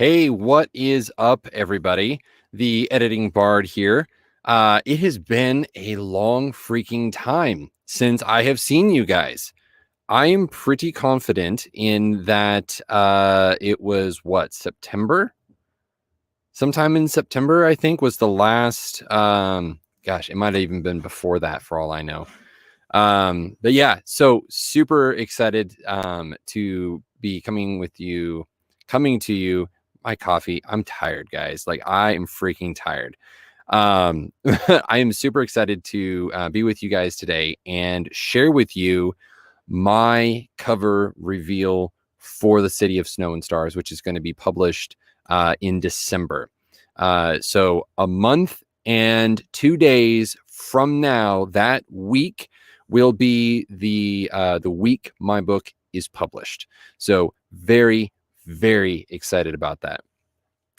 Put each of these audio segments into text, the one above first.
Hey, what is up, everybody? The editing bard here. It has been a long freaking time since I have seen you guys. I am pretty confident in that it was September? Sometime in September, I think, was the last. Gosh, it might have even been before that for all I know. But yeah, so super excited to be coming to you. My coffee. I'm tired, guys. Like, I am freaking tired. I am super excited to be with you guys today and share with you my cover reveal for the City of Snow and Stars, which is going to be published in December. So a month and 2 days from now, that week will be the week my book is published. So very, very excited about that.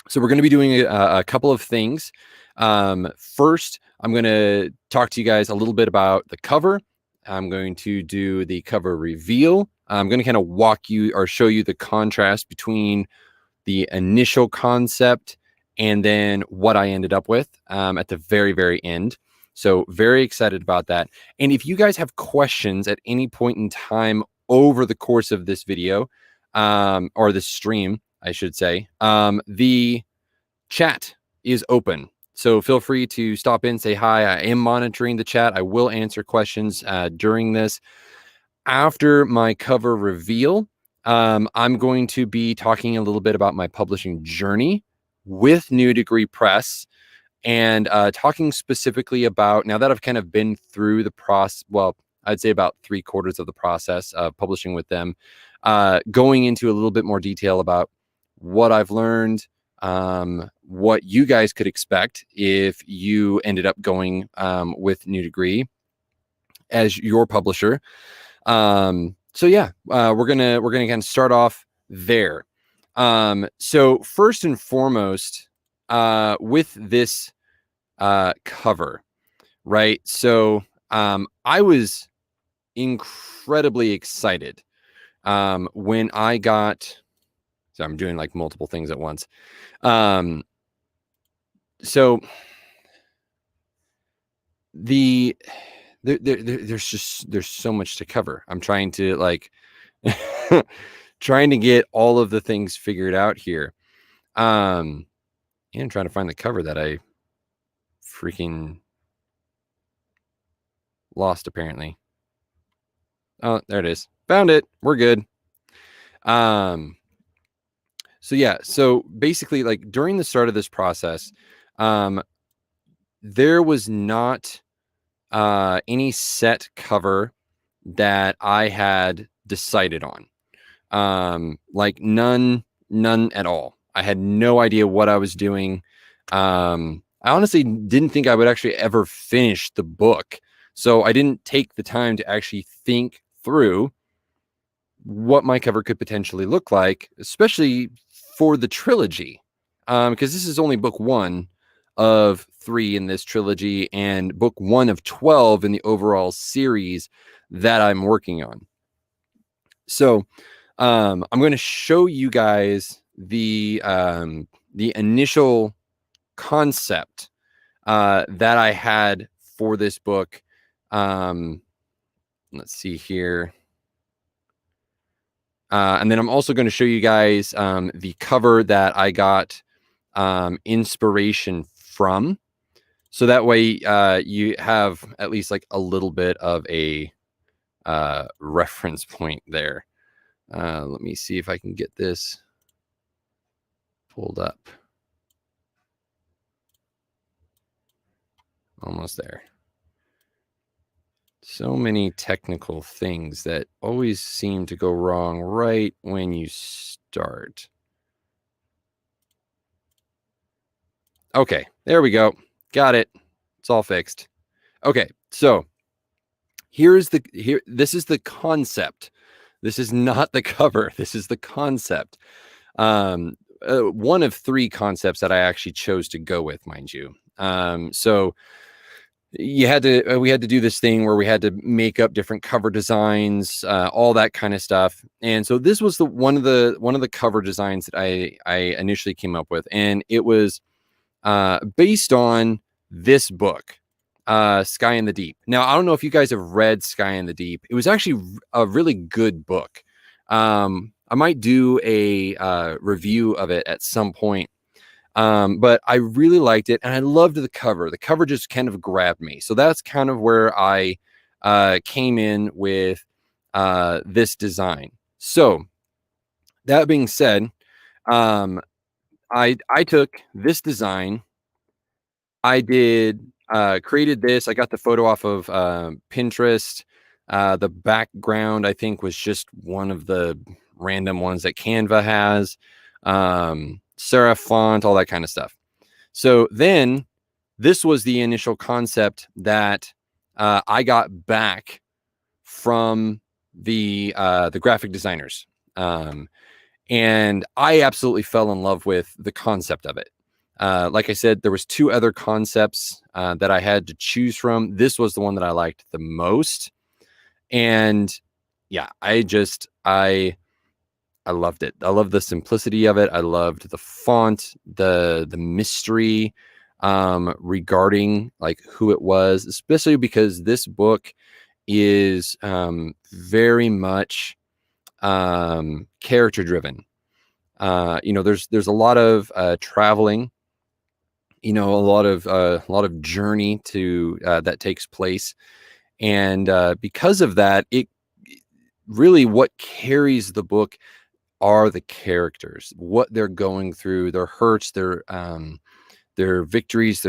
So we're going to be doing a couple of things. First, I'm going to talk to you guys a little bit about the cover. I'm going to do the cover reveal. I'm going to kind of walk you or show you the contrast between the initial concept and then what I ended up with at the very, very end. So very excited about that. And if you guys have questions at any point in time over the course of this video or the stream, I should say, the chat is open. So feel free to stop in, say hi. I am monitoring the chat. I will answer questions during this. After my cover reveal, I'm going to be talking a little bit about my publishing journey with New Degree Press and talking specifically about, now that I've kind of been through the process, well, I'd say about 3/4 of the process of publishing with them, going into a little bit more detail about what I've learned, what you guys could expect if you ended up going with New Degree as your publisher. So yeah, we're gonna kind of start off there. So first and foremost, with this cover, right? So I was incredibly excited when I got. So I'm doing like multiple things at once. So there's so much to cover. I'm trying to trying to get all of the things figured out here. And trying to find the cover that I freaking lost, apparently. Oh, there it is. Found it. We're good. So yeah, so basically, like, during the start of this process, there was not any set cover that I had decided on. Like none at all. I had no idea what I was doing. I honestly didn't think I would actually ever finish the book. So I didn't take the time to actually think through what my cover could potentially look like, especially for the trilogy. Because this is only book 1 of 3 in this trilogy and book 1 of 12 in the overall series that I'm working on. So I'm going to show you guys the initial concept that I had for this book. Let's see here. And then I'm also going to show you guys the cover that I got inspiration from. So that way you have at least like a little bit of a reference point there. Let me see if I can get this pulled up. Almost there. So many technical things that always seem to go wrong right when you start. Okay, there we go. Got it. It's all fixed. Okay, so this is the concept. This is not the cover. This is the concept. One of 3 concepts that I actually chose to go with, mind you. So you had to we had to do this thing where we had to make up different cover designs, all that kind of stuff. And so this was the one of the cover designs that I initially came up with, and it was based on this book, Sky in the Deep. Now, I don't know if you guys have read Sky in the Deep. It was actually a really good book. I might do a review of it at some point. But I really liked it, and I loved the cover. The cover just kind of grabbed me. So that's kind of where I came in with this design. So that being said, um, I took this design. I did created this. I got the photo off of Pinterest. The background, I think, was just one of the random ones that Canva has. Serif font, all that kind of stuff. So then this was the initial concept that I got back from the graphic designers. And I absolutely fell in love with the concept of it. Like I said, there was two other concepts that I had to choose from. This was the one that I liked the most. And yeah, I loved it. I loved the simplicity of it. I loved the font, the mystery regarding like who it was, especially because this book is very much character driven. There's a lot of traveling, a lot of journey to that takes place, and because of that, it really what carries the book are the characters, what they're going through, their hurts, their victories,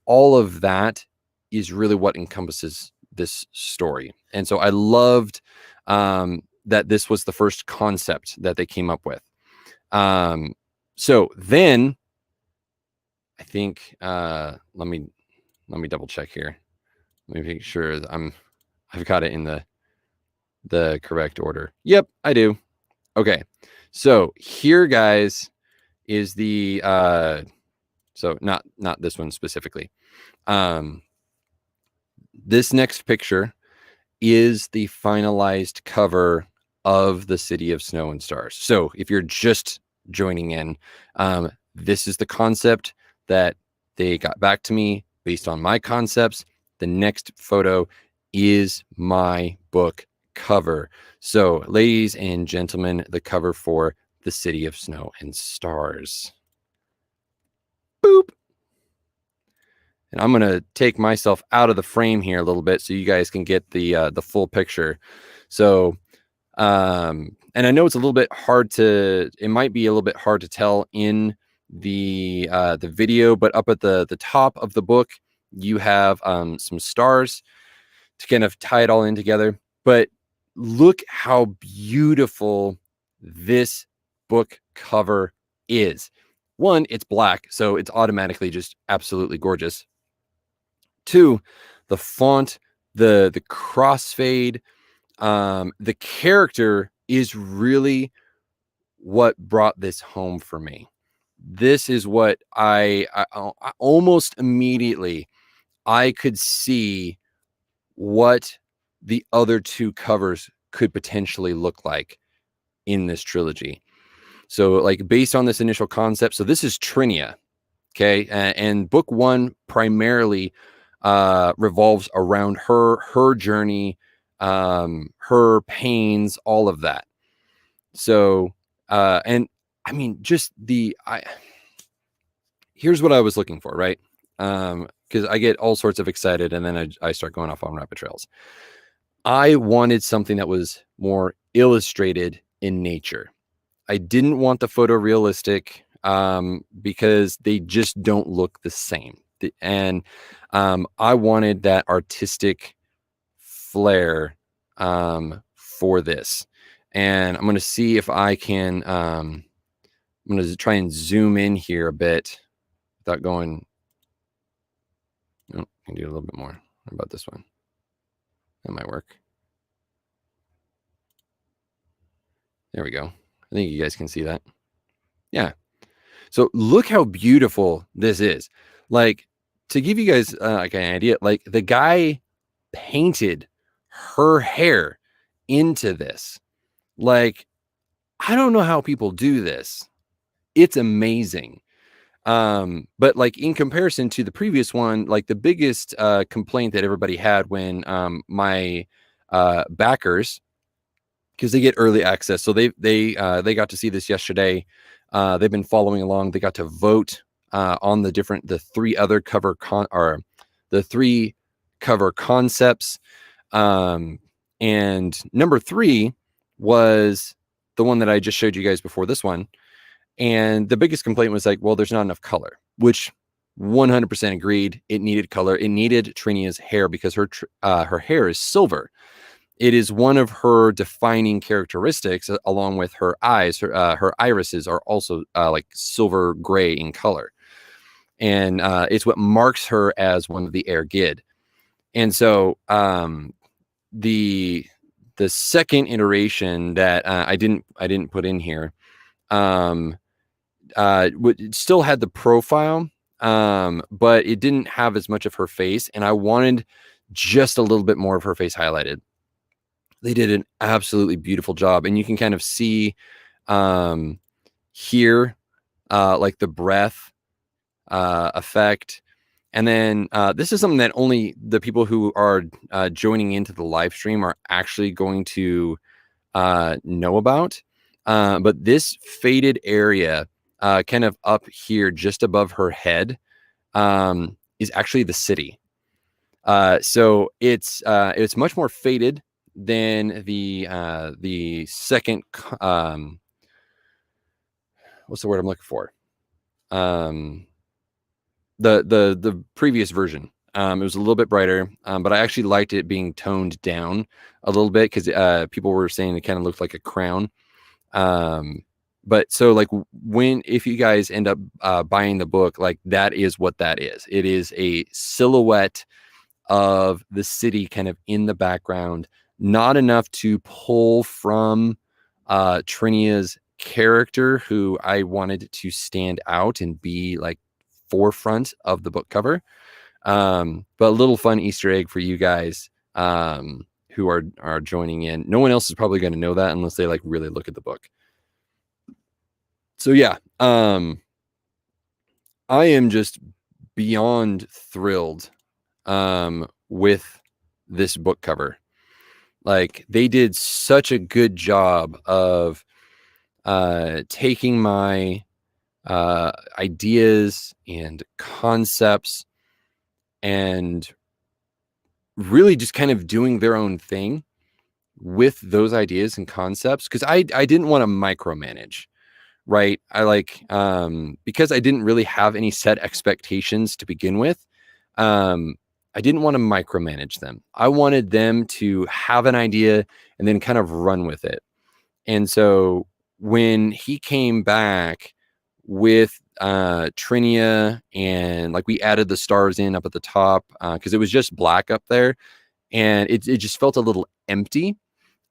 all of that is really what encompasses this story. And so I loved that this was the first concept that they came up with. So then I think let me double check here. Let me make sure that I've got it in the correct order. Yep, I do. Okay, so here, guys, is the so not this one specifically. This next picture is the finalized cover of the City of Snow and Stars. So if you're just joining in, this is the concept that they got back to me based on my concepts. The next photo is my book cover. So, ladies and gentlemen, the cover for the City of Snow and Stars. Boop. And I'm going to take myself out of the frame here a little bit so you guys can get the full picture. So, and I know it's a little bit hard it might be a little bit hard to tell in the video, but up at the top of the book, you have some stars to kind of tie it all in together. But look how beautiful this book cover is. One, it's black, so it's automatically just absolutely gorgeous. Two, the font, the crossfade, the character is really what brought this home for me. This is what I almost immediately I could see what the other two covers could potentially look like in this trilogy. So like based on this initial concept, so this is Trinia, okay? And book one primarily revolves around her journey, her pains, all of that. So and I mean just here's what I was looking for, right? Because I get all sorts of excited and then I start going off on rabbit trails. I wanted something that was more illustrated in nature. I didn't want the photorealistic because they just don't look the same. And I wanted that artistic flair for this. And I'm going to see if I can, I'm going to try and zoom in here a bit without going. Oh, I can do a little bit more. How about this one? That might work. There we go. I think you guys can see that. Yeah. So look how beautiful this is. Like to give you guys like an idea, like the guy painted her hair into this. Like, I don't know how people do this. It's amazing. But like in comparison to the previous one, like the biggest complaint that everybody had when my backers, because they get early access, so they got to see this yesterday. They've been following along. They got to vote on the three other the three cover concepts. And number 3 was the one that I just showed you guys before this one. And the biggest complaint was like, well, there's not enough color, which 100% agreed. It needed color. It needed Trinia's hair because her hair is silver. It is one of her defining characteristics, along with her eyes. Her irises are also like silver gray in color, and it's what marks her as one of the Air Gid. And so the second iteration that I didn't put in here, it still had the profile, but it didn't have as much of her face, and I wanted just a little bit more of her face highlighted. They did an absolutely beautiful job, and you can kind of see here like the breath effect. And then this is something that only the people who are joining into the live stream are actually going to know about. But this faded area kind of up here just above her head is actually the city. So it's much more faded than the second what's the word I'm looking for? The previous version. It was a little bit brighter, but I actually liked it being toned down a little bit because people were saying it kind of looked like a crown. But so like if you guys end up buying the book, like that is what that is. It is a silhouette of the city kind of in the background, not enough to pull from Trinia's character, who I wanted to stand out and be like forefront of the book cover. But a little fun Easter egg for you guys who are joining in. No one else is probably going to know that unless they like really look at the book. So yeah, I am just beyond thrilled with this book cover. Like, they did such a good job of taking my ideas and concepts and really just kind of doing their own thing with those ideas and concepts, because I didn't want to micromanage, right? I like because I didn't really have any set expectations to begin with. I didn't want to micromanage them. I wanted them to have an idea and then kind of run with it. And so when he came back with Trinia, and like we added the stars in up at the top because it was just black up there, and it just felt a little empty,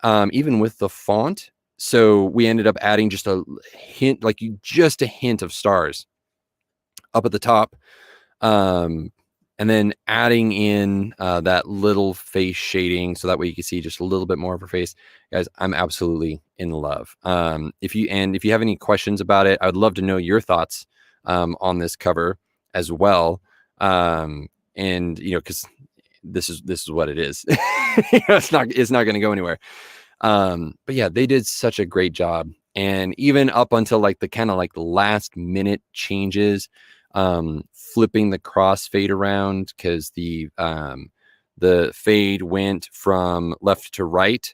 even with the font. So we ended up adding just a hint, just a hint of stars up at the top. And then adding in that little face shading, so that way you can see just a little bit more of her face. Guys, I'm absolutely in love. If you have any questions about it, I would love to know your thoughts on this cover as well. And because this is what it is. It's not going to go anywhere. But yeah, they did such a great job, and even up until like the kind of like the last minute changes. Flipping the crossfade around, because the fade went from left to right.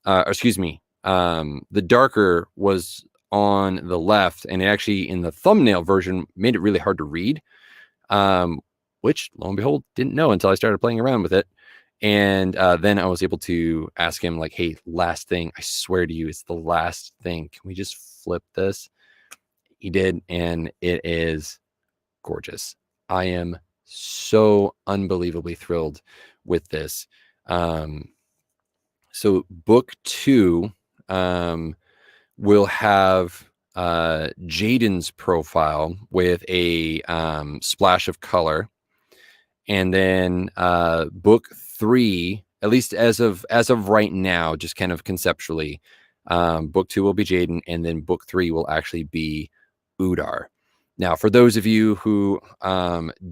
The darker was on the left, and it actually in the thumbnail version made it really hard to read, which lo and behold didn't know until I started playing around with it. And then I was able to ask him like, hey, last thing, I swear to you, it's the last thing. Can we just flip this? He did, and it is gorgeous. I am so unbelievably thrilled with this. So book 2 will have Jaden's profile with a splash of color. And then book 3, at least as of right now, just kind of conceptually, book 2 will be Jaden, and then book 3 will actually be Udar. Now, for those of you who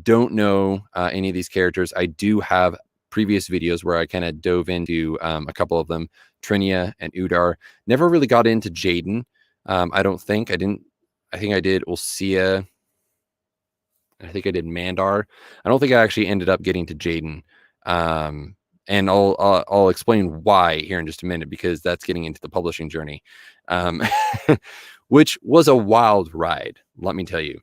don't know any of these characters, I do have previous videos where I kind of dove into a couple of them, Trinia and Udar. Never really got into Jaden. I don't think I didn't. I think I did Ulcia. I think I did Mandar. I don't think I actually ended up getting to Jaden. And I'll explain why here in just a minute, because that's getting into the publishing journey, which was a wild ride, let me tell you.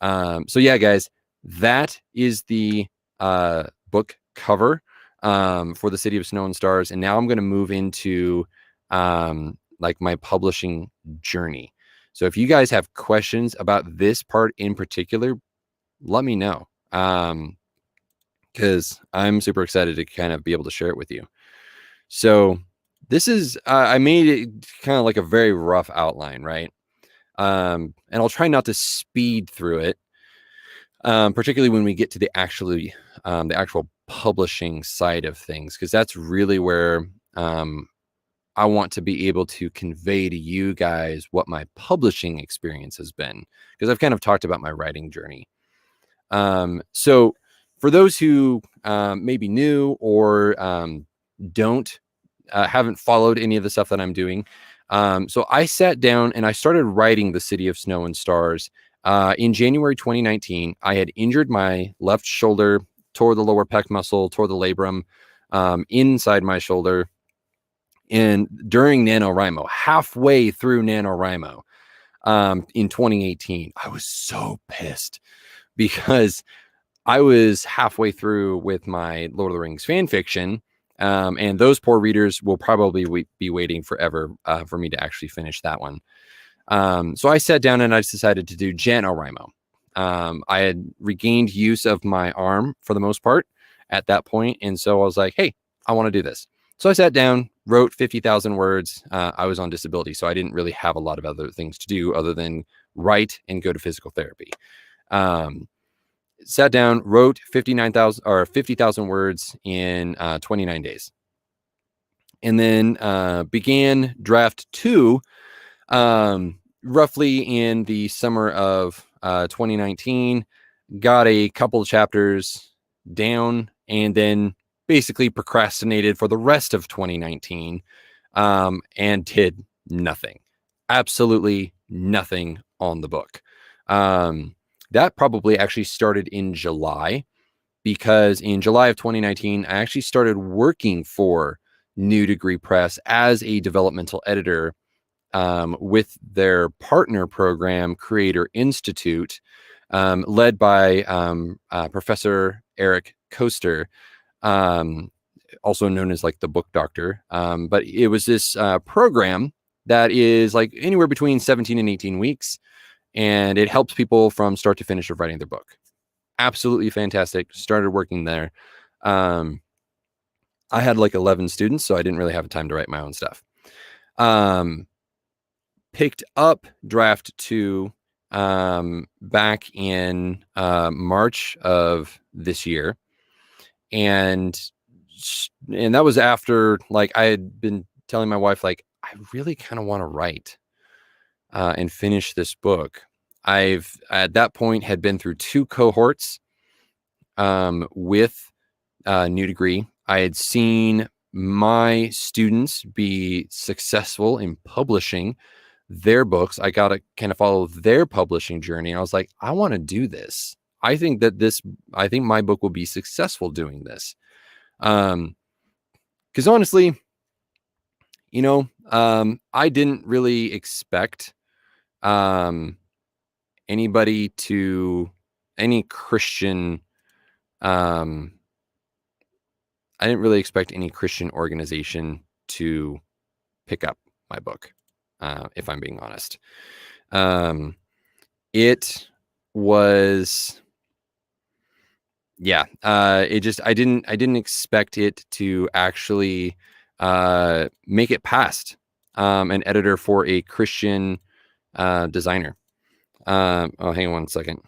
So yeah, guys, that is the book cover for the City of Snow and Stars. And now I'm going to move into like my publishing journey. So if you guys have questions about this part in particular, let me know. Because I'm super excited to kind of be able to share it with you. So this is, I made it kind of like a very rough outline, right? And I'll try not to speed through it, particularly when we get to the actual publishing side of things, because that's really where I want to be able to convey to you guys what my publishing experience has been, because I've kind of talked about my writing journey. So for those who may be new or haven't followed any of the stuff that I'm doing, so I sat down and I started writing The City of Snow and Stars in January 2019. I had injured my left shoulder, tore the lower pec muscle, tore the labrum inside my shoulder. And during NaNoWriMo, halfway through NaNoWriMo in 2018, I was so pissed because I was halfway through with my Lord of the Rings fan fiction, and those poor readers will probably be waiting forever for me to actually finish that one. So I sat down and I decided to do NaNoWriMo. I had regained use of my arm for the most part at that point, and so I was like, hey, I want to do this. So I sat down, wrote 50,000 words. I was on disability, so I didn't really have a lot of other things to do other than write and go to physical therapy. Sat down, wrote 50,000 words in 29 days, and then began draft 2 roughly in the summer of 2019. Got a couple of chapters down, and then basically procrastinated for the rest of 2019 and did nothing, absolutely nothing on the book. That probably actually started in July, because in July of 2019, I actually started working for New Degree Press as a developmental editor with their partner program, Creator Institute, led by Professor Eric Koester, also known as like the Book Doctor. But it was this program that is like anywhere between 17 and 18 weeks. And it helps people from start to finish of writing their book. Absolutely fantastic. Started working there. I had like 11 students, so I didn't really have time to write my own stuff. Picked up draft 2 back in March of this year. And that was after, like, I had been telling my wife, like, I really kind of want to write and finish this book. I've at that point had been through 2 cohorts with New Degree. I had seen my students be successful in publishing their books. I got to kind of follow their publishing journey. And I was like, I want to do this. I think my book will be successful doing this. Because honestly, I didn't really expect any Christian, I didn't really expect any Christian organization to pick up my book, if I'm being honest. It was, yeah, I didn't expect it to actually make it past an editor for a Christian designer. Hang on one second.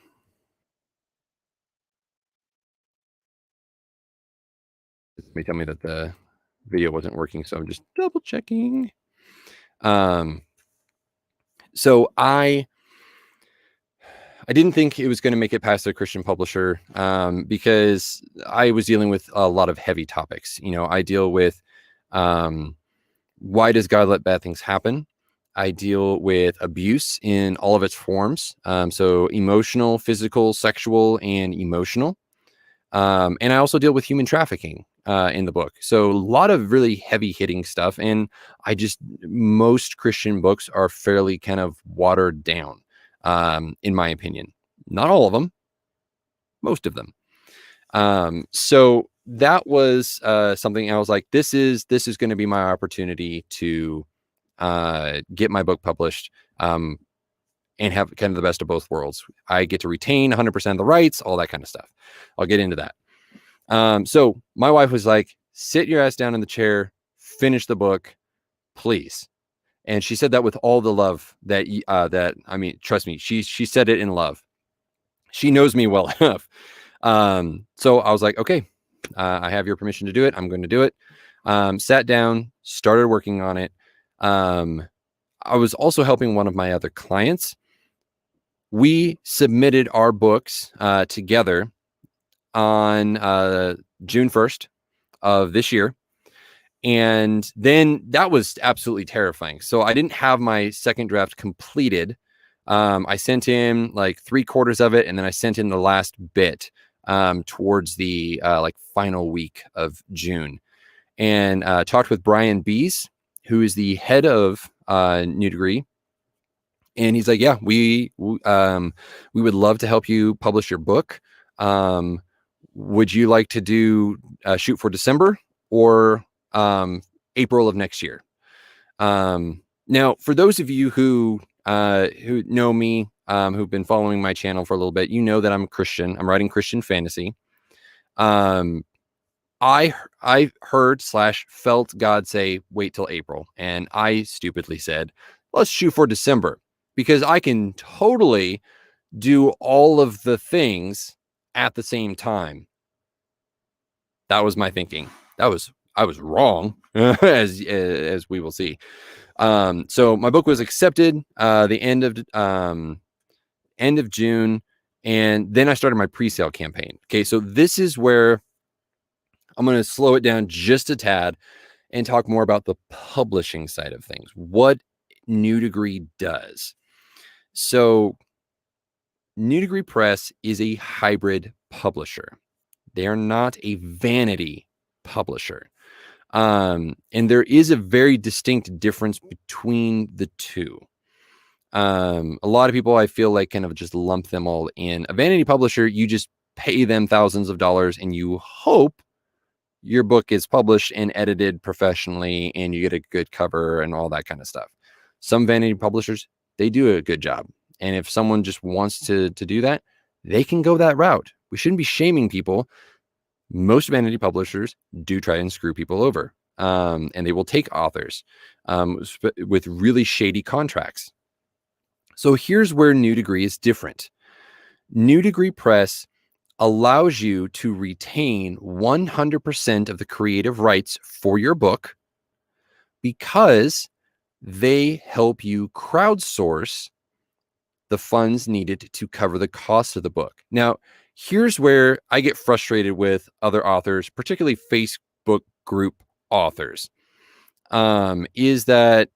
Somebody tell me that the video wasn't working, so I'm just double checking. So I didn't think it was going to make it past the Christian publisher because I was dealing with a lot of heavy topics. I deal with why does God let bad things happen? I deal with abuse in all of its forms. So emotional, physical, sexual, and emotional. And I also deal with human trafficking in the book. So a lot of really heavy hitting stuff. And most Christian books are fairly kind of watered down, in my opinion. Not all of them, most of them. So that was something I was like, this is going to be my opportunity to get my book published and have kind of the best of both worlds. I get to retain 100% of the rights, all that kind of stuff. I'll get into that. So my wife was like, sit your ass down in the chair, finish the book, please. And she said that with all the love that I mean, trust me, she said it in love. She knows me well enough. So I was like, okay, I have your permission to do it. I'm going to do it. Sat down, started working on it. I was also helping one of my other clients. We submitted our books together on June 1st of this year. And then that was absolutely terrifying. So I didn't have my second draft completed. I sent in like 3/4 of it, and then I sent in the last bit towards the like final week of June, and talked with Brian Bees, who is the head of New Degree. And he's like, yeah, we would love to help you publish your book. Would you like to do shoot for December or April of next year? Now, for those of you who know me, who've been following my channel for a little bit, you know that I'm a Christian. I'm writing Christian fantasy. I heard / felt God say, wait till April. And I stupidly said, let's shoot for December, because I can totally do all of the things at the same time. That was my thinking. I was wrong, as we will see. So my book was accepted the end of June, and then I started my pre-sale campaign. Okay, so this is where I'm going to slow it down just a tad and talk more about the publishing side of things, what New Degree does. So New Degree Press is a hybrid publisher. They are not a vanity publisher. And there is a very distinct difference between the two. A lot of people, I feel like, kind of just lump them all in. A vanity publisher, you just pay them thousands of dollars and you hope your book is published and edited professionally and you get a good cover and all that kind of stuff. Some vanity publishers, they do a good job. And if someone just wants to do that, they can go that route. We shouldn't be shaming people. Most vanity publishers do try and screw people over. And they will take authors with really shady contracts. So here's where New Degree is different. New Degree Press allows you to retain 100% of the creative rights for your book because they help you crowdsource the funds needed to cover the cost of the book. Now, here's where I get frustrated with other authors, particularly Facebook group authors, is that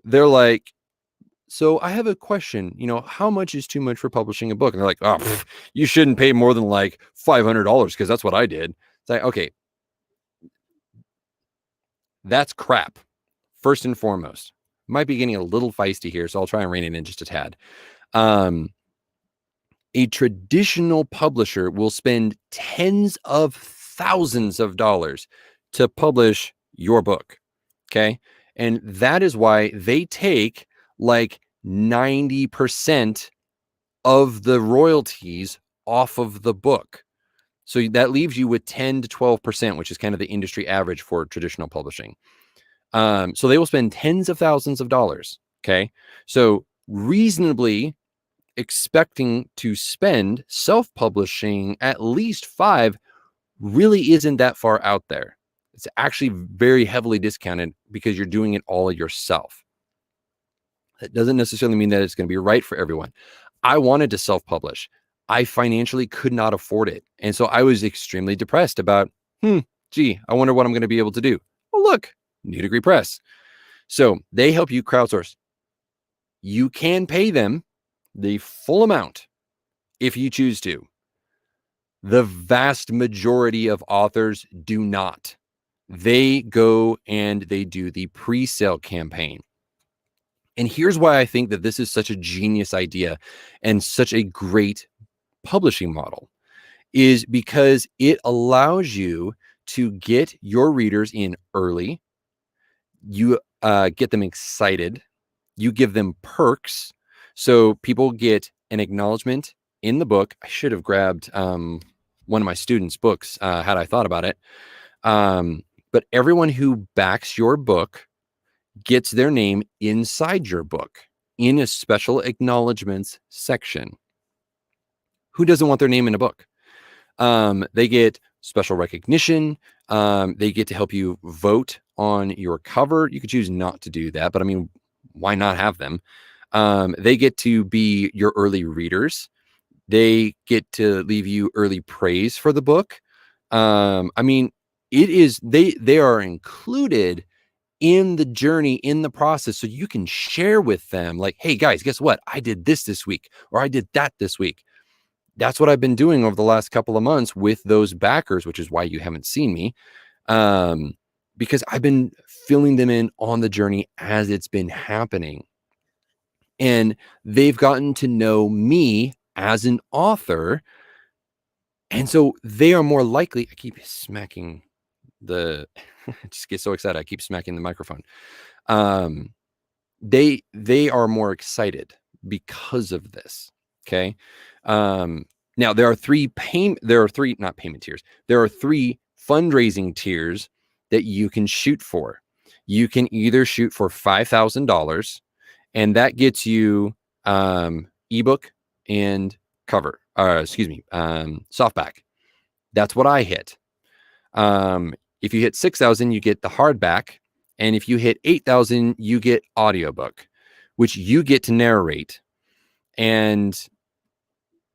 they're like, so I have a question, how much is too much for publishing a book? And they're like, oh, you shouldn't pay more than like $500 because that's what I did. It's like, okay, that's crap. First and foremost, might be getting a little feisty here, so I'll try and rein it in just a tad. A traditional publisher will spend tens of thousands of dollars to publish your book. Okay. And that is why they take like 90% of the royalties off of the book. So that leaves you with 10 to 12%, which is kind of the industry average for traditional publishing. So they will spend tens of thousands of dollars. Okay. So reasonably expecting to spend self-publishing at least $5 really isn't that far out there. It's actually very heavily discounted because you're doing it all yourself. That doesn't necessarily mean that it's going to be right for everyone. I wanted to self-publish. I financially could not afford it. And so I was extremely depressed about, gee, I wonder what I'm going to be able to do. Oh, look, New Degree Press. So they help you crowdsource. You can pay them the full amount if you choose to. The vast majority of authors do not. They go and they do the pre-sale campaign. And here's why I think that this is such a genius idea and such a great publishing model, is because it allows you to get your readers in early. You get them excited. You give them perks. So people get an acknowledgement in the book. I should have grabbed one of my students' books had I thought about it. But everyone who backs your book gets their name inside your book in a special acknowledgments section. Who doesn't want their name in a book? They get special recognition. They get to help you vote on your cover. You could choose not to do that, but I mean, why not have them? They get to be your early readers. They get to leave you early praise for the book. I mean, it is, they are included in the journey, in the process, so you can share with them like, hey guys, guess what? I did this week, or I did that this week. That's what I've been doing over the last couple of months with those backers, which is why you haven't seen me, because I've been filling them in on the journey as it's been happening. And they've gotten to know me as an author. And so they are more likely, I keep smacking I just get so excited. I keep smacking the microphone. They are more excited because of this. Okay. Now there are three not payment tiers. There are 3 fundraising tiers that you can shoot for. You can either shoot for $5,000, and that gets you ebook and cover. Softback. That's what I hit. If you hit 6,000, you get the hardback, and if you hit 8,000, you get audiobook, which you get to narrate. And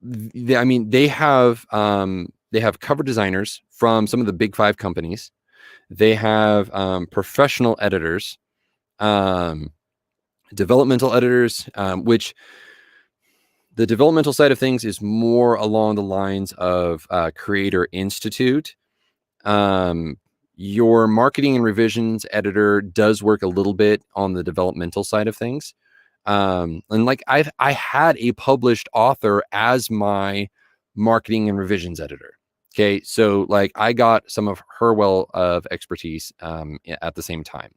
they have cover designers from some of the big 5 companies. They have professional editors, developmental editors, which the developmental side of things is more along the lines of Creator Institute. Your marketing and revisions editor does work a little bit on the developmental side of things. And like I had a published author as my marketing and revisions editor. Okay. So like I got some of her well of expertise at the same time.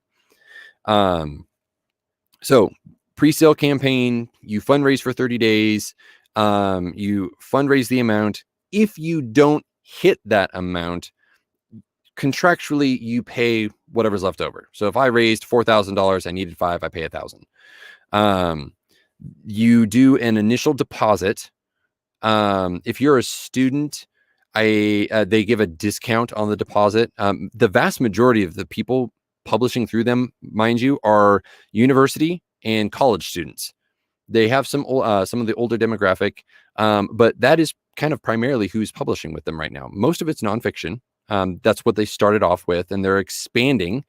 So pre-sale campaign, you fundraise for 30 days. You fundraise the amount. If you don't hit that amount, contractually you pay whatever's left over. So if I raised $4,000, I needed 5, I pay $1,000. You do an initial deposit. If you're a student, they give a discount on the deposit. The vast majority of the people publishing through them, mind you, are university and college students. They have some of the older demographic, but that is kind of primarily who's publishing with them right now. Most of it's nonfiction. That's what they started off with, and they're expanding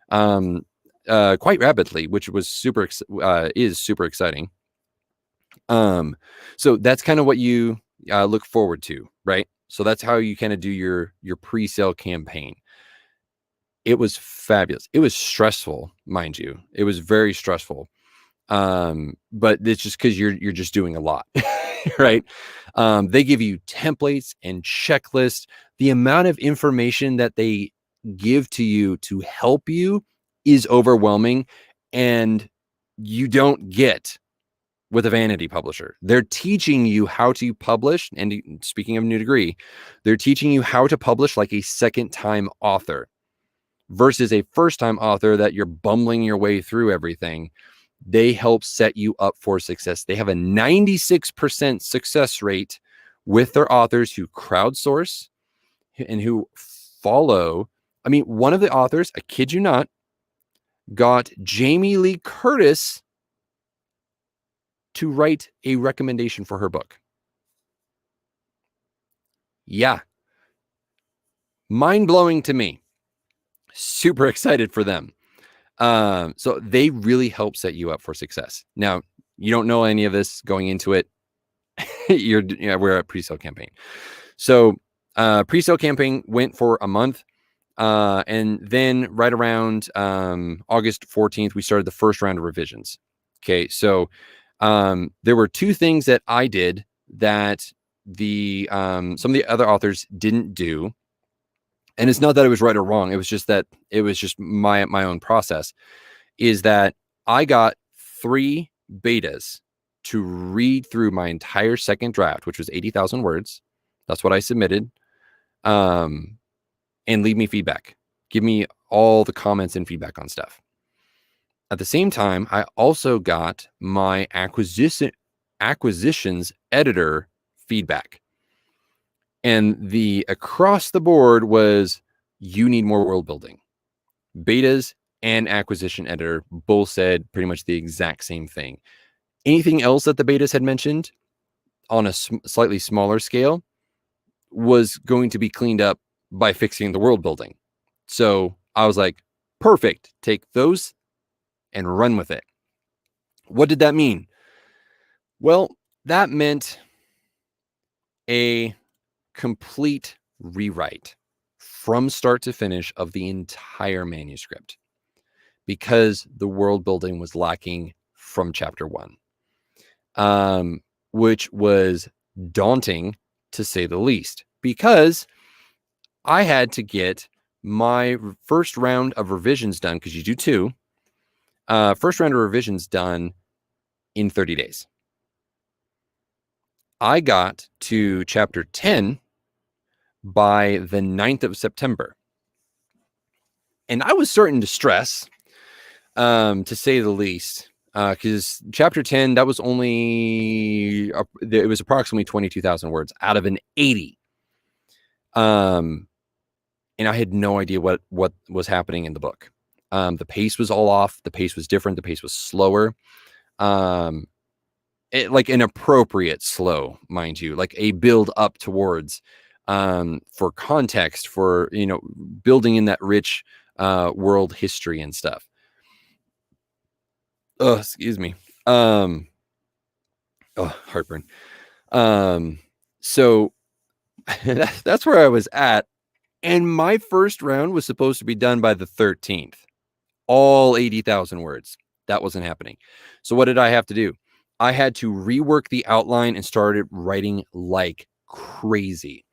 quite rapidly, which was is super exciting. So that's kind of what you look forward to, right? So that's how you kind of do your pre-sale campaign. It was fabulous. It was stressful, mind you. It was very stressful. But it's just because you're just doing a lot, right? They give you templates and checklists. The amount of information that they give to you to help you is overwhelming, and you don't get with a vanity publisher. They're teaching you how to publish. And speaking of New Degree, they're teaching you how to publish like a second-time author versus a first-time author that you're bumbling your way through everything. They help set you up for success. They have a 96% success rate with their authors who crowdsource and who follow I mean, one of the authors, I kid you not, got Jamie Lee Curtis to write a recommendation for her book. Yeah. Mind-blowing to me. Super excited for them. So they really help set you up for success. Now, you don't know any of this going into it. We're at pre-sale campaign. So pre-sale campaign went for a month. And then right around August 14th, we started the first round of revisions. Okay. So there were two things that I did that some of the other authors didn't do. And it's not that it was right or wrong. It was just that it was just my own process, is that I got 3 betas to read through my entire second draft, which was 80,000 words. That's what I submitted. And leave me feedback. Give me all the comments and feedback on stuff. At the same time, I also got my acquisitions editor feedback. And the across the board was, you need more world building. Betas and acquisition editor both said pretty much the exact same thing. Anything else that the betas had mentioned on a slightly smaller scale was going to be cleaned up by fixing the world building. So I was like, perfect, take those and run with it. What did that mean? Well, that meant a complete rewrite from start to finish of the entire manuscript, because the world building was lacking from chapter 1, which was daunting to say the least, because I had to get my first round of revisions done, because you do 2. First round of revisions done in 30 days. I got to chapter 10 by the 9th of September. And I was starting to stress, to say the least, because chapter 10, that was only, it was approximately 22,000 words out of an 80. And I had no idea what was happening in the book. The pace was all off. The pace was different. The pace was slower. Like an appropriate slow, mind you, like a build up towards, for context, for, building in that rich world history and stuff. Oh, excuse me. Heartburn. So that's where I was at. And my first round was supposed to be done by the 13th. All 80,000 words. That wasn't happening. So what did I have to do? I had to rework the outline and started writing like crazy.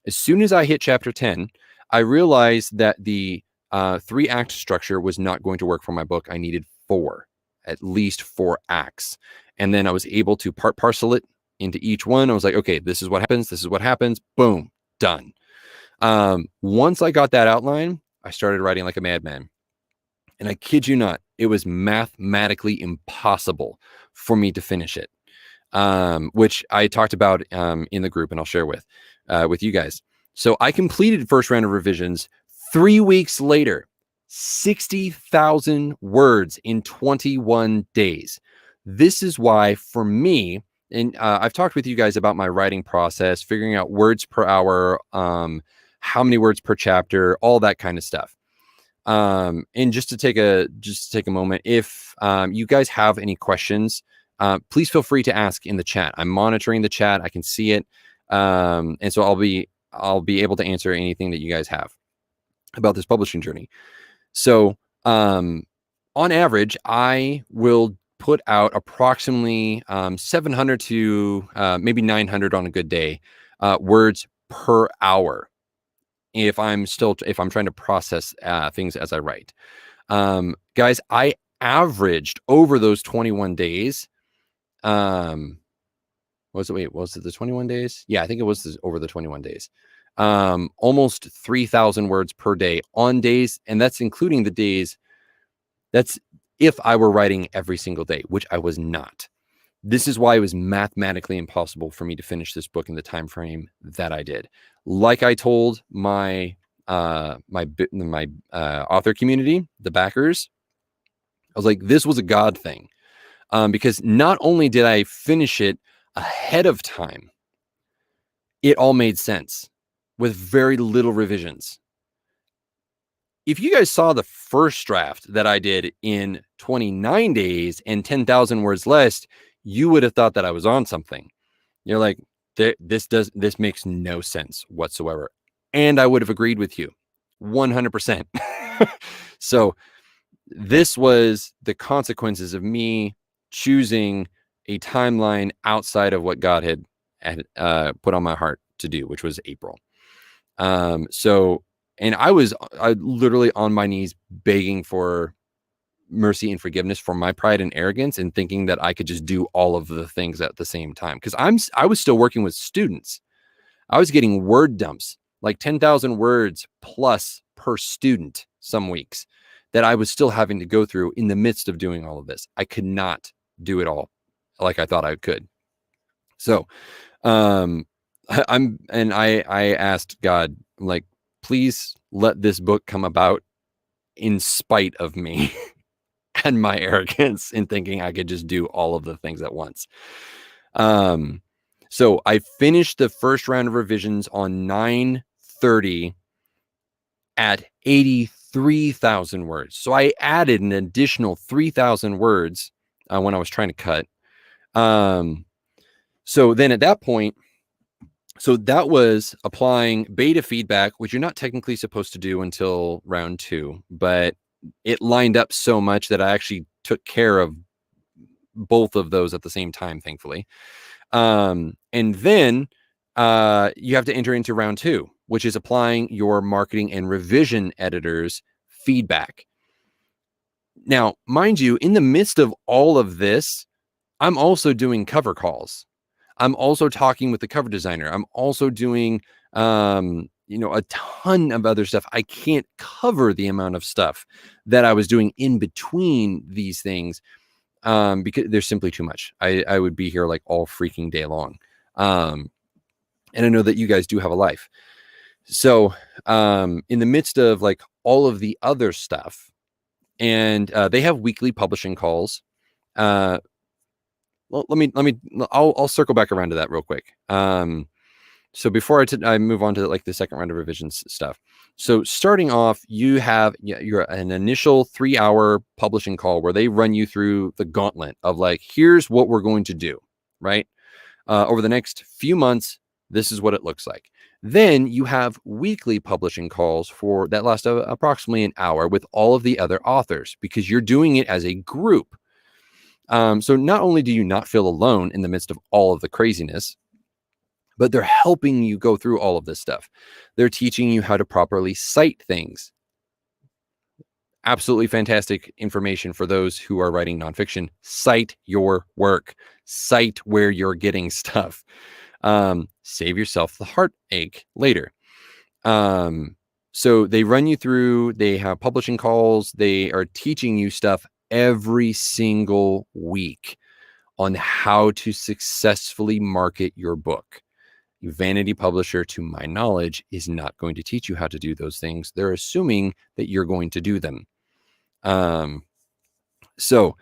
As soon as I hit chapter 10, I realized that the 3-act structure was not going to work for my book. I needed 4, at least 4 acts. And then I was able to parcel it into each one. I was like, okay, this is what happens. This is what happens. Boom, done. Once I got that outline, I started writing like a madman. And I kid you not, it was mathematically impossible for me to finish it, which I talked about in the group, and I'll share with you guys. So I completed first round of revisions 3 weeks later, 60,000 words in 21 days. This is why, for me, and I've talked with you guys about my writing process, figuring out words per hour, how many words per chapter, all that kind of stuff. And just to take a moment, if you guys have any questions, please feel free to ask in the chat. I'm monitoring the chat. I can see it. And so I'll be able to answer anything that you guys have about this publishing journey. So, on average, I will put out approximately 700 to maybe 900 on a good day, words per hour, if I'm trying to process things as I write. Guys, I averaged over those 21 days. Was it the 21 days? Yeah, I think it was over the 21 days. Almost 3,000 words per day on days. And that's including the days. That's if I were writing every single day, which I was not. This is why it was mathematically impossible for me to finish this book in the time frame that I did. Like I told my my author community, the backers. I was like, this was a God thing, because not only did I finish it ahead of time, it all made sense with very little revisions. If you guys saw the first draft that I did in 29 days and 10,000 words less, you would have thought that I was on something. You're like, this makes no sense whatsoever. And I would have agreed with you 100%. So this was the consequences of me choosing a timeline outside of what God had put on my heart to do, which was April. And I was literally on my knees begging for mercy and forgiveness for my pride and arrogance and thinking that I could just do all of the things at the same time. Because I was still working with students. I was getting word dumps, like 10,000 words plus per student some weeks, that I was still having to go through in the midst of doing all of this. I could not do it all like I thought I could. So I asked God, like, please let this book come about in spite of me and my arrogance in thinking I could just do all of the things at once. So I finished the first round of revisions on 9/30 at 83,000 words. So I added an additional 3,000 words when I was trying to cut. So then at that point, so that was applying beta feedback, which you're not technically supposed to do until round 2, but it lined up so much that I actually took care of both of those at the same time, thankfully. And then you have to enter into round 2, which is applying your marketing and revision editor's feedback. Now, mind you, in the midst of all of this, I'm also doing cover calls. I'm also talking with the cover designer. I'm also doing, a ton of other stuff. I can't cover the amount of stuff that I was doing in between these things, because there's simply too much. I would be here like all freaking day long. And I know that you guys do have a life. So in the midst of like all of the other stuff, and they have weekly publishing calls. Well, I'll circle back around to that real quick. So before I move on to like the second round of revisions stuff. So starting off, you have an initial 3-hour publishing call where they run you through the gauntlet of like, here's what we're going to do, right? Over the next few months, this is what it looks like. Then you have weekly publishing calls for that last approximately an hour with all of the other authors, because you're doing it as a group. So not only do you not feel alone in the midst of all of the craziness, but they're helping you go through all of this stuff. They're teaching you how to properly cite things. Absolutely fantastic information for those who are writing nonfiction. Cite your work. Cite where you're getting stuff. Save yourself the heartache later. So they run you through, they have publishing calls, they are teaching you stuff every single week on how to successfully market your book. Vanity Publisher, to my knowledge, is not going to teach you how to do those things. They're assuming that you're going to do them. So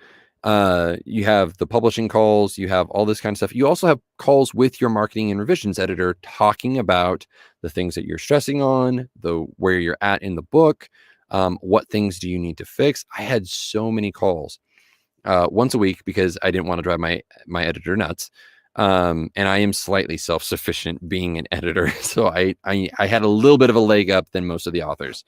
you have the publishing calls, you have all this kind of stuff. You also have calls with your marketing and revisions editor talking about the things that you're stressing on, where you're at in the book, what things do you need to fix. I had so many calls once a week because I didn't want to drive my editor nuts. And I am slightly self-sufficient being an editor. So I had a little bit of a leg up than most of the authors.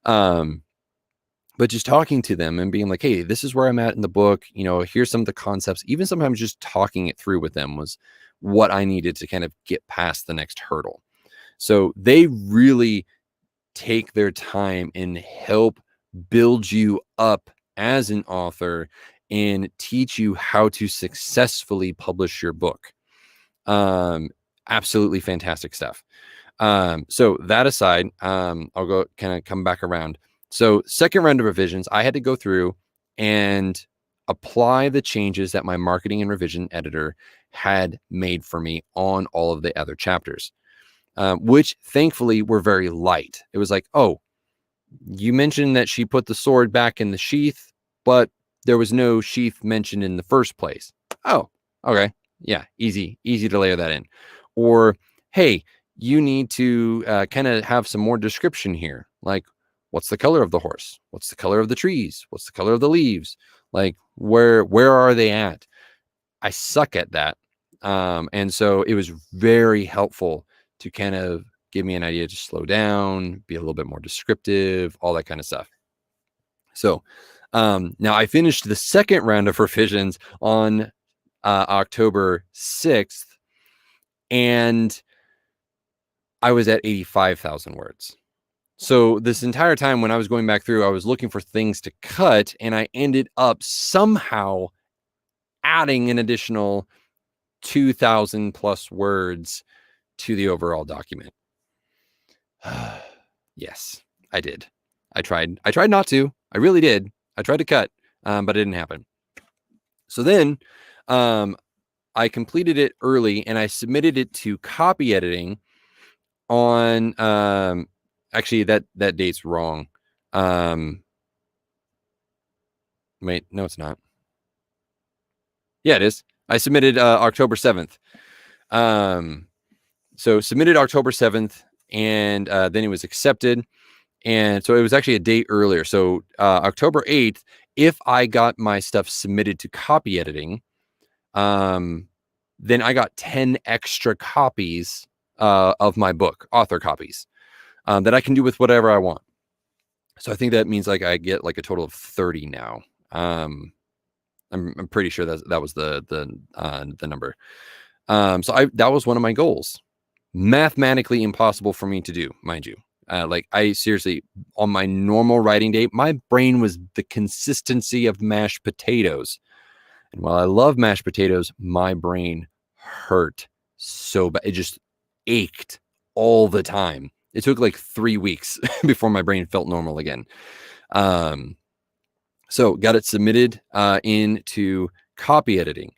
But just talking to them and being like, hey, this is where I'm at in the book. Here's some of the concepts. Even sometimes just talking it through with them was what I needed to kind of get past the next hurdle. So they really take their time and help build you up as an author and teach you how to successfully publish your book. Absolutely fantastic stuff. So that aside, I'll go kind of come back around. So second round of revisions, I had to go through and apply the changes that my marketing and revision editor had made for me on all of the other chapters. which thankfully were very light. It was like, oh, you mentioned that she put the sword back in the sheath, but there was no sheath mentioned in the first place. Oh, okay. Yeah, easy to layer that in. Or, hey, you need to kind of have some more description here. Like, what's the color of the horse? What's the color of the trees? What's the color of the leaves? Like, where are they at? I suck at that. And so it was very helpful to kind of give me an idea to slow down, be a little bit more descriptive, all that kind of stuff. So now I finished the second round of revisions on October 6th, and I was at 85,000 words. So this entire time when I was going back through, I was looking for things to cut, and I ended up somehow adding an additional 2,000 plus words to the overall document. Yes, I did. I tried not to. I really did. I tried to cut, but it didn't happen. So then I completed it early and I submitted it to copy editing on actually that date's wrong. Wait, no, it's not. Yeah, it is. I submitted October 7th. So submitted October 7th, and then it was accepted. And so it was actually a day earlier. So October 8th, if I got my stuff submitted to copy editing, then I got 10 extra copies of my book, author copies, that I can do with whatever I want. So I think that means like I get like a total of 30 now. I'm pretty sure that was the number. So that was one of my goals. Mathematically impossible for me to do, mind you. Like I seriously, on my normal writing day, my brain was the consistency of mashed potatoes. And while I love mashed potatoes, my brain hurt so bad. It just ached all the time. It took like 3 weeks before my brain felt normal again. So got it submitted into copy editing.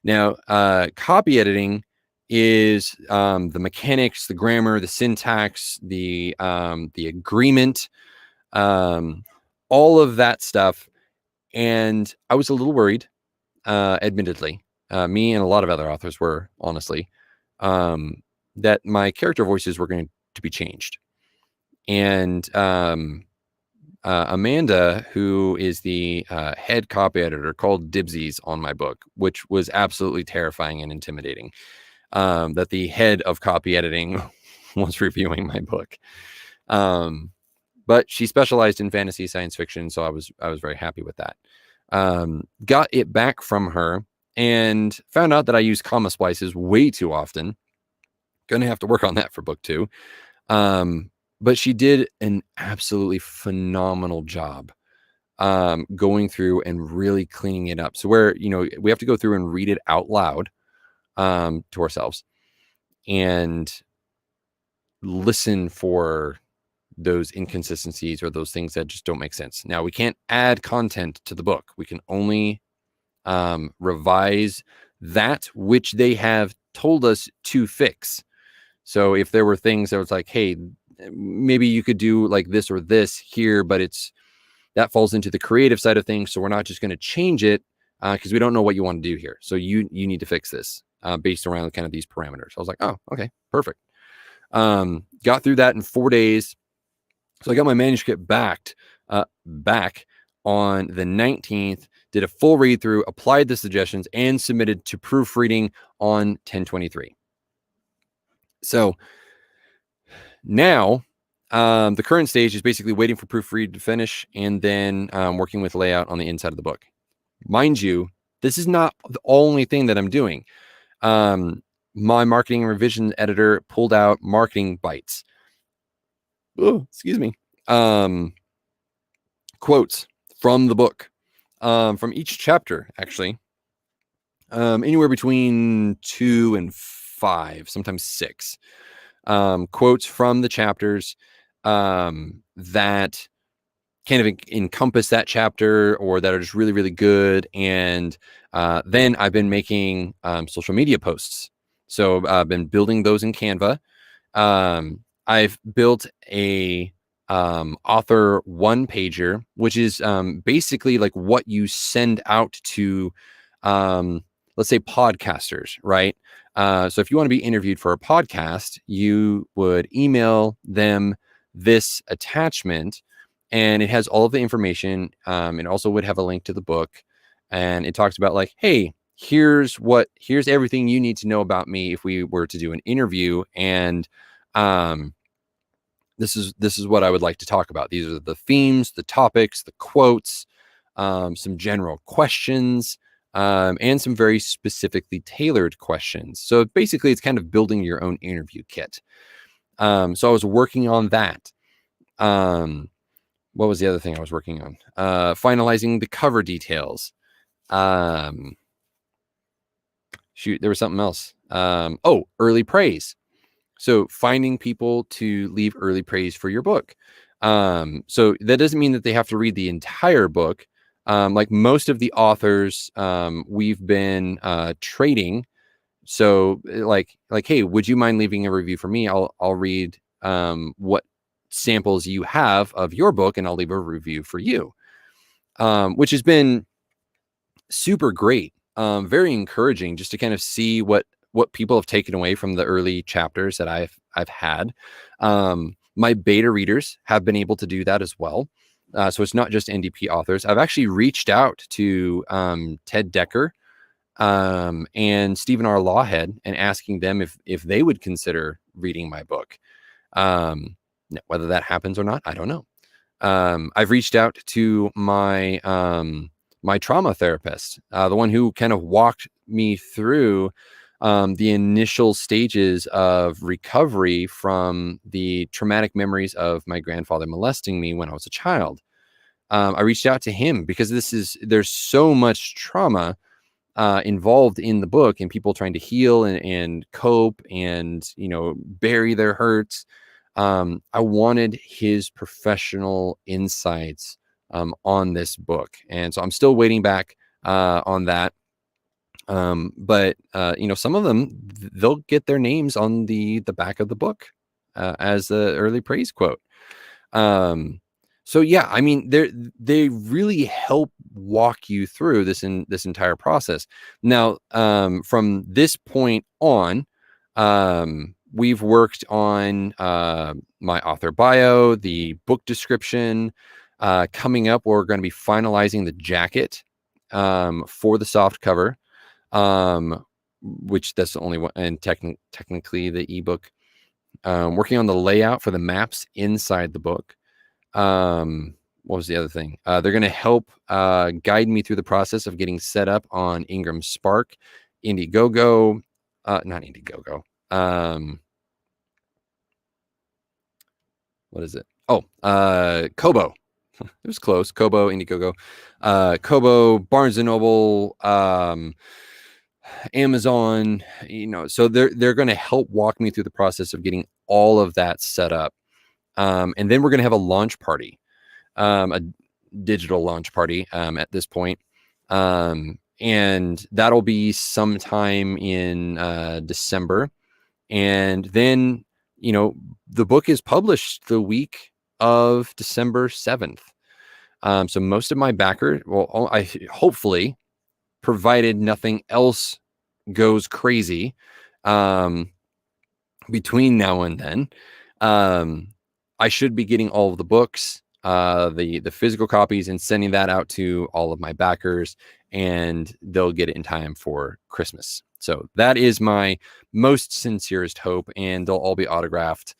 Now, copy editing is the mechanics, the grammar, the syntax, the agreement, all of that stuff. And I was a little worried, admittedly. Me and a lot of other authors were, honestly, that my character voices were going to be changed. And Amanda, who is the head copy editor, called dibsies on my book, which was absolutely terrifying and intimidating. That the head of copy editing was reviewing my book. But she specialized in fantasy science fiction, so I was very happy with that. Got it back from her and found out that I use comma splices way too often. Gonna have to work on that for book 2. But she did an absolutely phenomenal job going through and really cleaning it up. So where, we have to go through and read it out loud to ourselves and listen for those inconsistencies or those things that just don't make sense. Now, we can't add content to the book. We can only revise that which they have told us to fix. So if there were things that was like, hey, maybe you could do like this or this here, but that falls into the creative side of things. So we're not just going to change it because we don't know what you want to do here. So you need to fix this based around kind of these parameters. I was like, oh, okay, perfect. Got through that in 4 days. So I got my manuscript back on the 19th, did a full read through, applied the suggestions, and submitted to proofreading on 10/23. So now the current stage is basically waiting for proofread to finish and then working with layout on the inside of the book. Mind you, this is not the only thing that I'm doing. My marketing and revision editor pulled out marketing bites. Oh, excuse me. Quotes from the book, from each chapter, actually. Anywhere between 2 and 5, sometimes 6. Quotes from the chapters that kind of encompass that chapter or that are just really, really good. And then I've been making social media posts. So I've been building those in Canva I've built a author one pager, which is basically like what you send out to, let's say, podcasters, right? So if you want to be interviewed for a podcast, you would email them this attachment, and it has all of the information. It also would have a link to the book, and it talks about like, hey, here's everything you need to know about me if we were to do an interview, and um, this is what I would like to talk about. These are the themes, the topics, the quotes, some general questions, and some very specifically tailored questions. So basically, it's kind of building your own interview kit. So I was working on that. What was the other thing I was working on? Finalizing the cover details. Shoot, there was something else. Early praise. So finding people to leave early praise for your book. So that doesn't mean that they have to read the entire book. Like most of the authors, we've been trading. So like, hey, would you mind leaving a review for me? I'll read what samples you have of your book, and I'll leave a review for you, which has been super great. Very encouraging just to kind of see what people have taken away from the early chapters that I've had. My beta readers have been able to do that as well. So it's not just NDP authors. I've actually reached out to Ted Decker and Stephen R. Lawhead and asking them if they would consider reading my book. Whether that happens or not, I don't know. I've reached out to my my trauma therapist, the one who kind of walked me through the initial stages of recovery from the traumatic memories of my grandfather molesting me when I was a child. I reached out to him because there's so much trauma involved in the book, and people trying to heal and cope and bury their hurts. I wanted his professional insights on this book, and so I'm still waiting back on that. But some of them, they'll get their names on the back of the book as the early praise quote. So yeah, I mean, they really help walk you through this entire process. Now, from this point on, we've worked on my author bio, the book description. Coming up, we're going to be finalizing the jacket for the soft cover, which that's the only one, and technically the ebook. Working on the layout for the maps inside the book. What was the other thing? They're going to help guide me through the process of getting set up on Ingram Spark, Indiegogo, not Indiegogo. What is it? Oh, Kobo. It was close. Kobo, Indiegogo, Kobo, Barnes and Noble, Amazon. So they're going to help walk me through the process of getting all of that set up, and then we're going to have a launch party, a digital launch party at this point, and that'll be sometime in December, and then the book is published the week of December 7th. So most of my backer, well, I hopefully, provided nothing else goes crazy between now and then, I should be getting all of the books, the physical copies, and sending that out to all of my backers, and they'll get it in time for Christmas. So that is my most sincerest hope, and they'll all be autographed.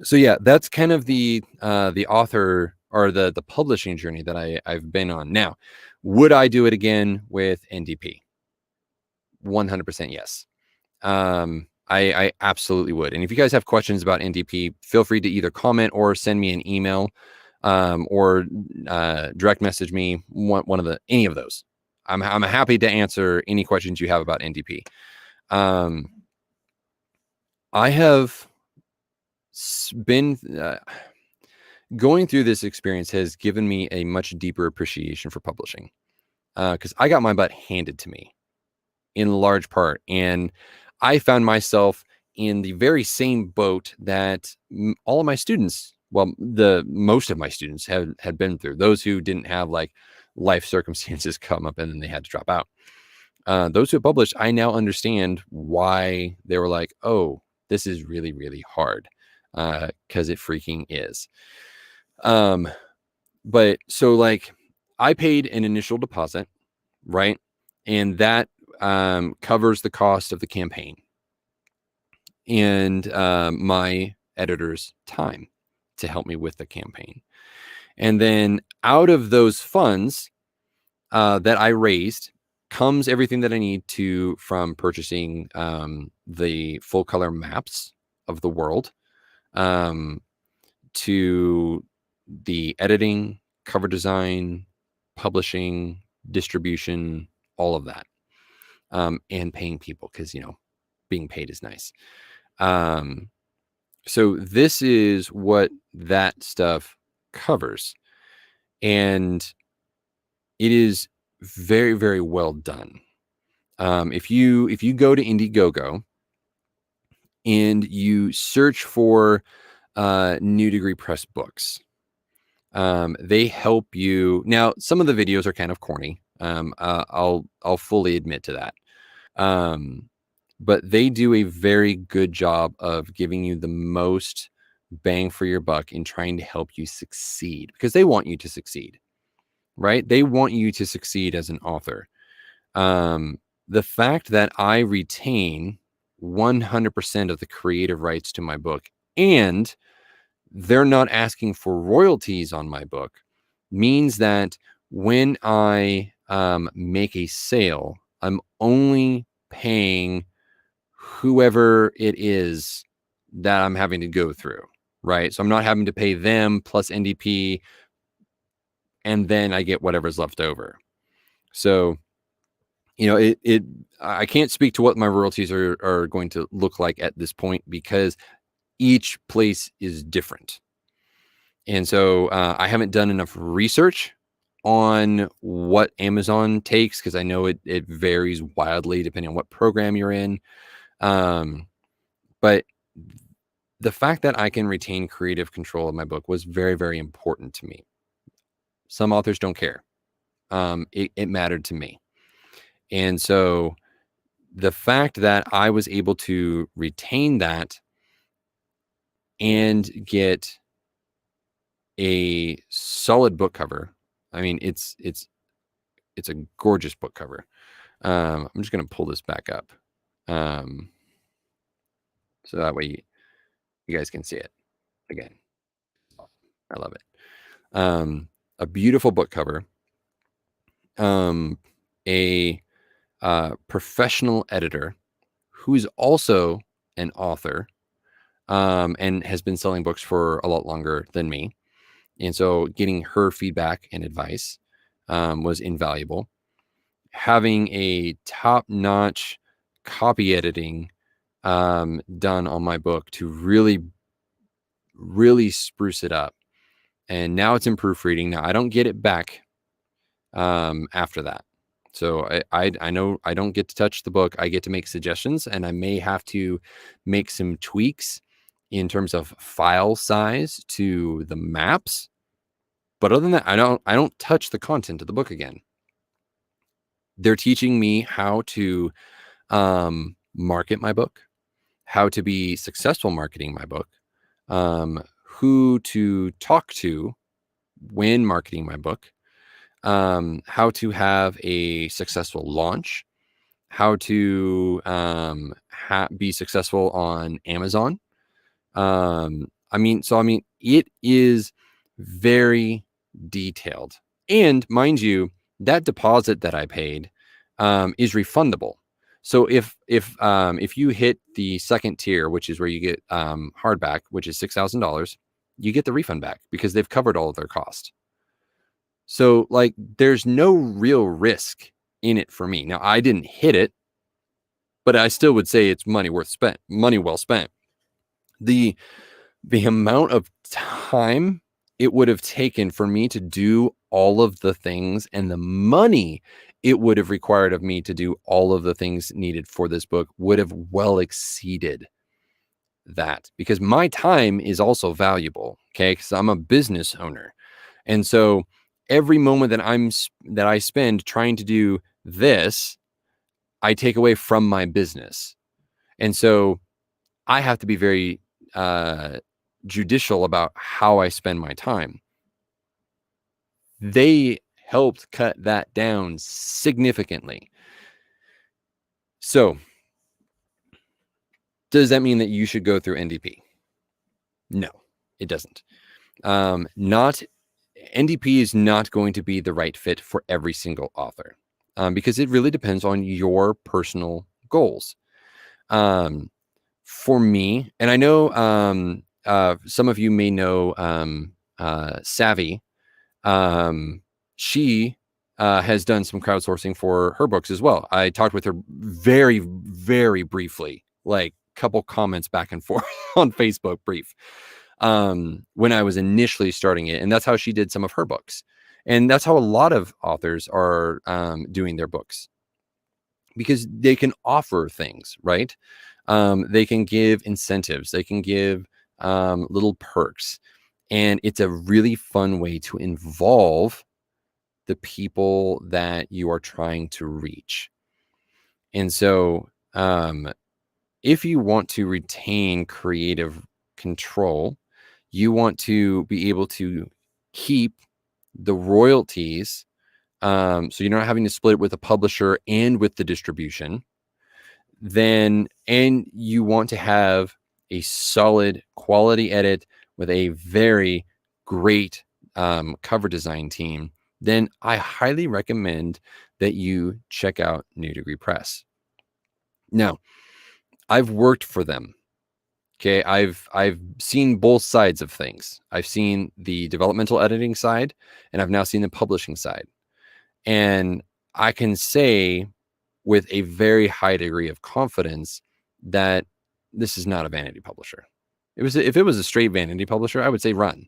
So yeah, that's kind of the author or the publishing journey that I've been on. Now, would I do it again with NDP? 100% yes. I absolutely would. And if you guys have questions about NDP, feel free to either comment or send me an email, or direct message me. Any of those. I'm happy to answer any questions you have about NDP. I have been going through this experience has given me a much deeper appreciation for publishing, because I got my butt handed to me in large part, and I found myself in the very same boat that all of my students, well, most of my students had been through. Those who didn't have like life circumstances come up and then they had to drop out. Those who published, I now understand why they were like, oh, this is really, really hard, because it freaking is. But so like I paid an initial deposit, right? And that covers the cost of the campaign and my editor's time to help me with the campaign. And then out of those funds that I raised comes everything that I need to from purchasing the full color maps of the world, to the editing, cover design, publishing, distribution, all of that, and paying people because, being paid is nice. So this is what that stuff covers. And it is very, very well done. If you go to Indiegogo and you search for New Degree Press books, they help you. Now, some of the videos are kind of corny. I'll fully admit to that. But they do a very good job of giving you the most bang for your buck in trying to help you succeed, because they want you to succeed, right? They want you to succeed as an author. The fact that I retain 100% of the creative rights to my book and they're not asking for royalties on my book means that when I make a sale, I'm only paying whoever it is that I'm having to go through, right? So I'm not having to pay them plus NDP, and then I get whatever's left over. So, I can't speak to what my royalties are going to look like at this point because each place is different. And so I haven't done enough research on what Amazon takes because I know it varies wildly depending on what program you're in. But the fact that I can retain creative control of my book was very, very important to me. Some authors don't care. It mattered to me. And so the fact that I was able to retain that and get a solid book cover. I mean, it's a gorgeous book cover. I'm just going to pull this back up. So that way you guys can see it again. I love it. A beautiful book cover. A professional editor who's also an author, and has been selling books for a lot longer than me. And so getting her feedback and advice was invaluable. Having a top-notch copy editing done on my book to really, really spruce it up. And now it's in proofreading. Now I don't get it back after that. So I know I don't get to touch the book. I get to make suggestions, and I may have to make some tweaks in terms of file size to the maps. But other than that, I don't touch the content of the book again. They're teaching me how to market my book, how to be successful marketing my book, who to talk to when marketing my book, how to have a successful launch, how to be successful on Amazon. It is very detailed. And mind you, that deposit that I paid is refundable. So if you hit the second tier, which is where you get hardback, which is $6,000, you get the refund back because they've covered all of their cost. So like there's no real risk in it for me. Now I didn't hit it, but I still would say it's money well spent. The amount of time it would have taken for me to do all of the things and the money it would have required of me to do all of the things needed for this book would have well exceeded that, because my time is also valuable. Okay. Because I'm a business owner. And so every moment that I spend trying to do this, I take away from my business. And so I have to be very judicial about how I spend my time. They helped cut that down significantly. So does that mean that you should go through NDP? No, it doesn't. Not NDP is not going to be the right fit for every single author, because it really depends on your personal goals. For me, and I know some of you may know Savvy. She has done some crowdsourcing for her books as well. I talked with her very, very briefly, like a couple comments back and forth on Facebook, brief, when I was initially starting it. And that's how she did some of her books. And that's how a lot of authors are doing their books, because they can offer things, right? They can give incentives, they can give little perks. And it's a really fun way to involve the people that you are trying to reach. And so, if you want to retain creative control, you want to be able to keep the royalties. So you're not having to split it with a publisher and with the distribution. And you want to have a solid quality edit with a very great cover design team, then I highly recommend that you check out New Degree Press. Now, I've worked for them. Okay, I've seen both sides of things. I've seen the developmental editing side, and I've now seen the publishing side. And I can say with a very high degree of confidence that this is not a vanity publisher. If it was a straight vanity publisher, I would say run.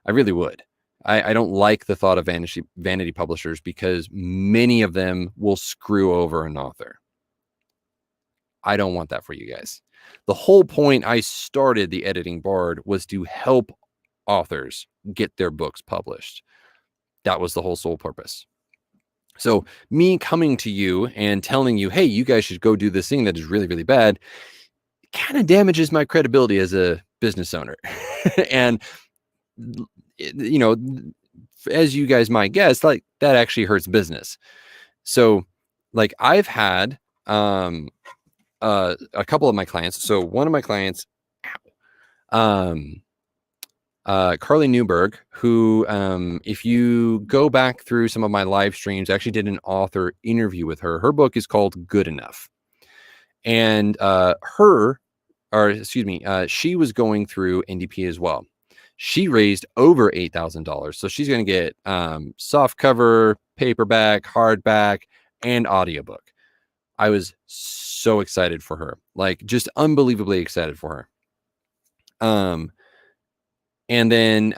I really would. I don't like the thought of vanity publishers, because many of them will screw over an author. I don't want that for you guys. The whole point I started the Editing Bard was to help authors get their books published. That was the whole sole purpose. So me coming to you and telling you, hey, you guys should go do this thing that is really, really bad, kind of damages my credibility as a business owner. And, you know, as you guys might guess, like, that actually hurts business. So like, I've had a couple of my clients. So one of my clients, Carly Newberg, who, if you go back through some of my live streams, I actually did an author interview with her. Her book is called Good Enough. And she was going through NDP as well. She raised over $8,000. So she's going to get soft cover, paperback, hardback, and audiobook. I was so excited for her, like, just unbelievably excited for her. And then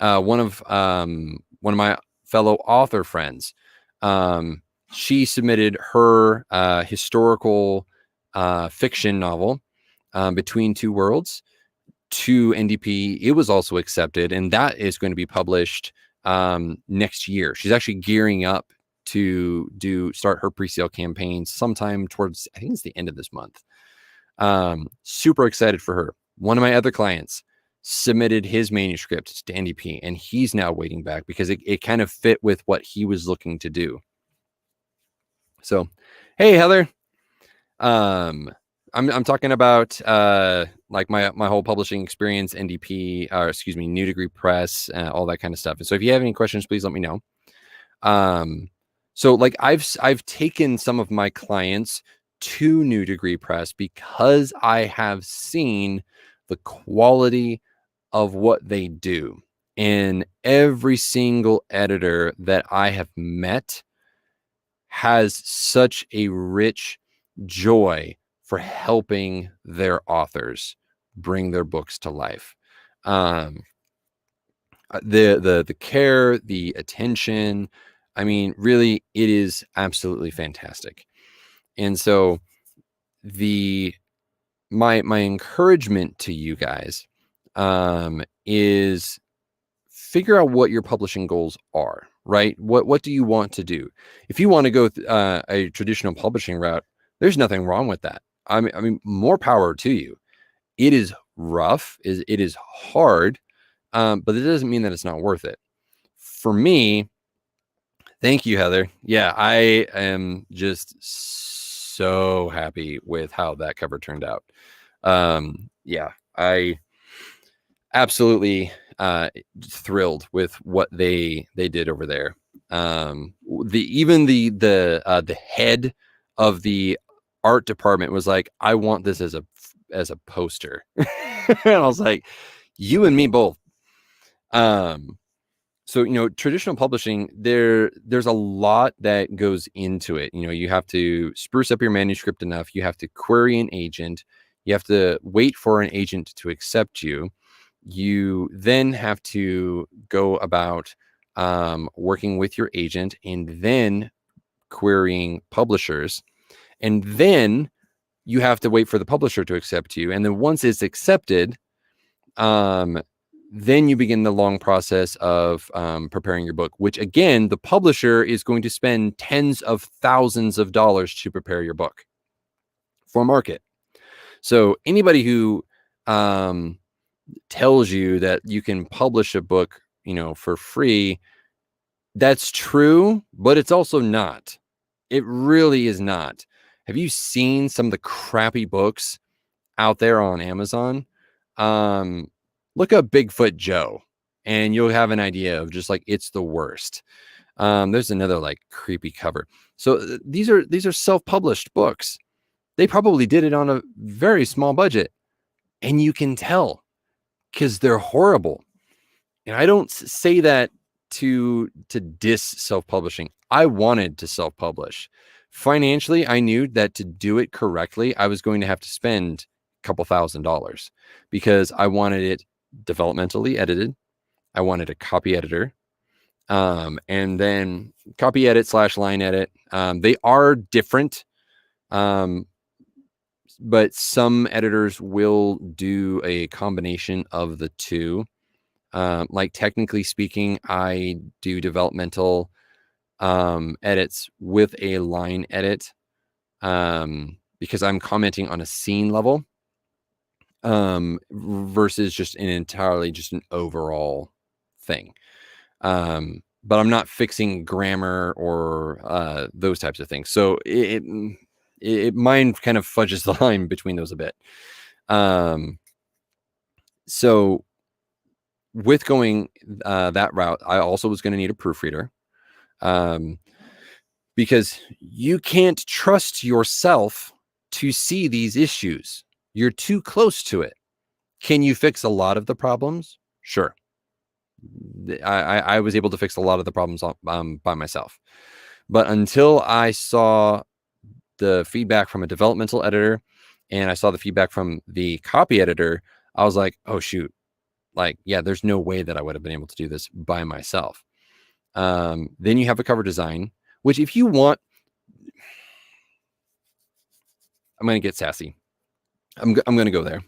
one of my fellow author friends, she submitted her historical fiction novel, Between Two Worlds, to NDP. It was also accepted, and that is going to be published next year. She's actually gearing up to start her pre-sale campaign sometime towards, I think it's the end of this month. Super excited for her. One of my other clients submitted his manuscript to NDP, and he's now waiting back because it kind of fit with what he was looking to do. So, hey, Heather, I'm talking about like my whole publishing experience, NDP, or excuse me, New Degree Press, all that kind of stuff. And so if you have any questions, please let me know. So like, I've taken some of my clients to New Degree Press because I have seen the quality of what they do. And every single editor that I have met has such a rich joy for helping their authors bring their books to life. The care, the attention, I mean, really, it is absolutely fantastic. And so the my encouragement to you guys is figure out what your publishing goals are, right? What do you want to do? If you want to go a traditional publishing route, there's nothing wrong with that. I mean, more power to you. It is rough, it is hard, but it doesn't mean that it's not worth it. For me, thank you, Heather. Yeah, I am just so happy with how that cover turned out. Yeah, I absolutely thrilled with what they did over there. Even the head of the art department was like, I want this as a poster. And I was like, you and me both. So traditional publishing, there's a lot that goes into it. You have to spruce up your manuscript enough, you have to query an agent, you have to wait for an agent to accept you. You then have to go about working with your agent and then querying publishers. And then you have to wait for the publisher to accept you. And then once it's accepted, then you begin the long process of preparing your book, which again, the publisher is going to spend tens of thousands of dollars to prepare your book for market. So anybody who tells you that you can publish a book, for free, that's true, but it's also not. It really is not. Have you seen some of the crappy books out there on Amazon? Look up Bigfoot Joe and you'll have an idea of just like, it's the worst. There's another like creepy cover. So these are self-published books. They probably did it on a very small budget, and you can tell because they're horrible. And I don't say that to diss self-publishing. I wanted to self-publish. Financially, I knew that to do it correctly, I was going to have to spend a couple $1,000s because I wanted it developmentally edited. I wanted a copy editor, and then copy edit / line edit. They are different, but some editors will do a combination of the two. Like technically speaking, I do developmental edits with a line edit because I'm commenting on a scene level versus just an overall thing. But I'm not fixing grammar or those types of things. So mine kind of fudges the line between those a bit. So with going that route, I also was going to need a proofreader because you can't trust yourself to see these issues. You're too close to it. Can you fix a lot of the problems? Sure. I was able to fix a lot of the problems by myself. But until I saw the feedback from a developmental editor and I saw the feedback from the copy editor, I was like, oh, shoot. Like, yeah, there's no way that I would have been able to do this by myself. Then you have a cover design, which if you want, I'm going to get sassy. I'm going to go there.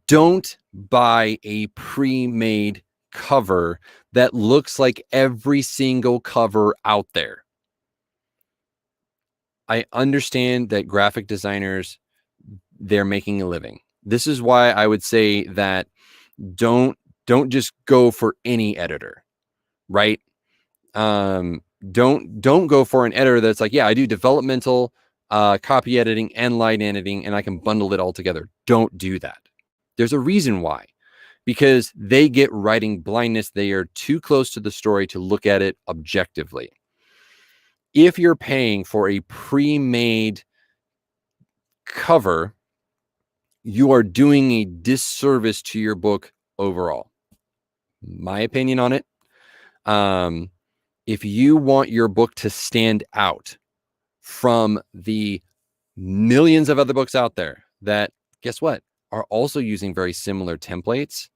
Don't buy a pre-made cover that looks like every single cover out there. I understand that graphic designers, they're making a living. This is why I would say that don't just go for any editor, right? Don't go for an editor that's like, yeah, I do developmental, copy editing and line editing, and I can bundle it all together. Don't do that. There's a reason why, because they get writing blindness. They are too close to the story to look at it objectively. If you're paying for a pre-made cover, you are doing a disservice to your book overall. My opinion on it. If you want your book to stand out from the millions of other books out there that, guess what, are also using very similar templates,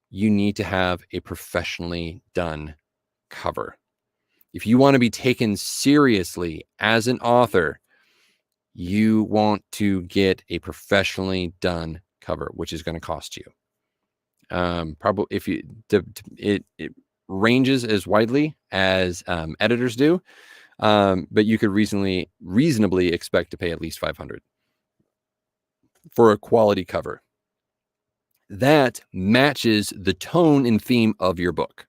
you need to have a professionally done cover. If you want to be taken seriously as an author, you want to get a professionally done cover, which is going to cost you. Probably if you it ranges as widely as editors do, but you could reasonably expect to pay at least $500 for a quality cover that matches the tone and theme of your book.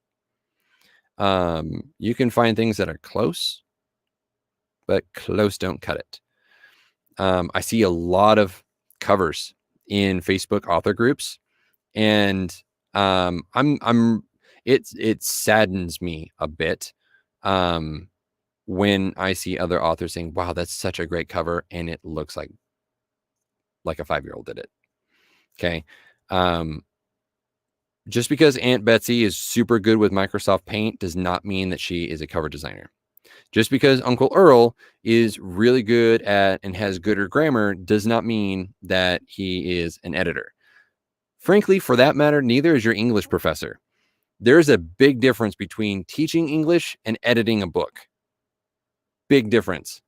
You can find things that are close, but close don't cut it. I see a lot of covers in Facebook author groups, and it saddens me a bit when I see other authors saying, "Wow, that's such a great cover," and it looks like a 5-year-old did it. Okay. Just because Aunt Betsy is super good with Microsoft Paint does not mean that she is a cover designer. Just because Uncle Earl is really good at and has gooder grammar does not mean that he is an editor. Frankly, for that matter, neither is your English professor. There's a big difference between teaching English and editing a book. Big difference.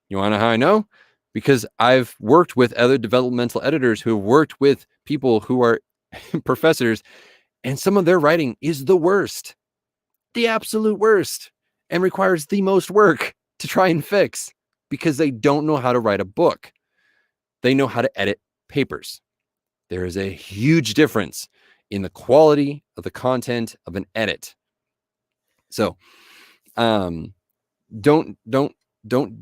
You want to know how I know? Because I've worked with other developmental editors who have worked with people who are professors, and some of their writing is the worst, the absolute worst, and requires the most work to try and fix because they don't know how to write a book. They know how to edit papers. There is a huge difference in the quality of the content of an edit. So, don't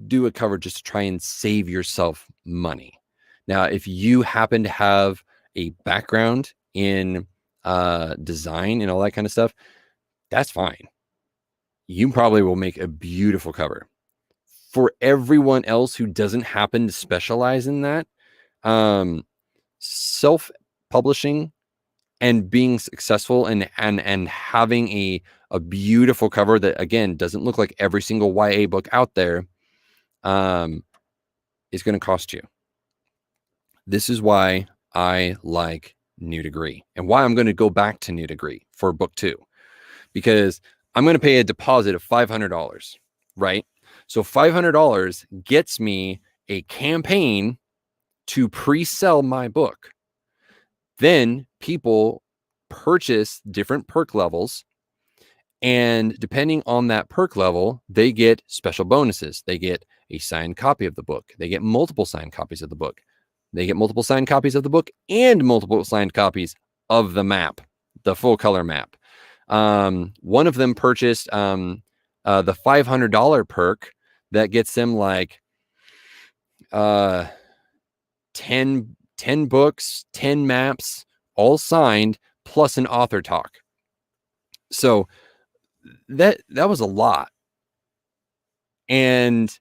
do a cover just to try and save yourself money. Now, if you happen to have a background in design and all that kind of stuff, that's fine. You probably will make a beautiful cover. For everyone else who doesn't happen to specialize in that, self-publishing and being successful and having a beautiful cover that, again, doesn't look like every single YA book out there, is going to cost you. This is why I like New Degree and why I'm going to go back to New Degree for book 2, because I'm going to pay a deposit of $500, right? So $500 gets me a campaign to pre-sell my book. Then people purchase different perk levels, and depending on that perk level, they get special bonuses. They get a signed copy of the book. They get multiple signed copies of the book. They get multiple signed copies of the book and multiple signed copies of the map, the full color map. One of them purchased the $500 perk that gets them like 10 books, 10 maps, all signed, plus an author talk. So that was a lot. And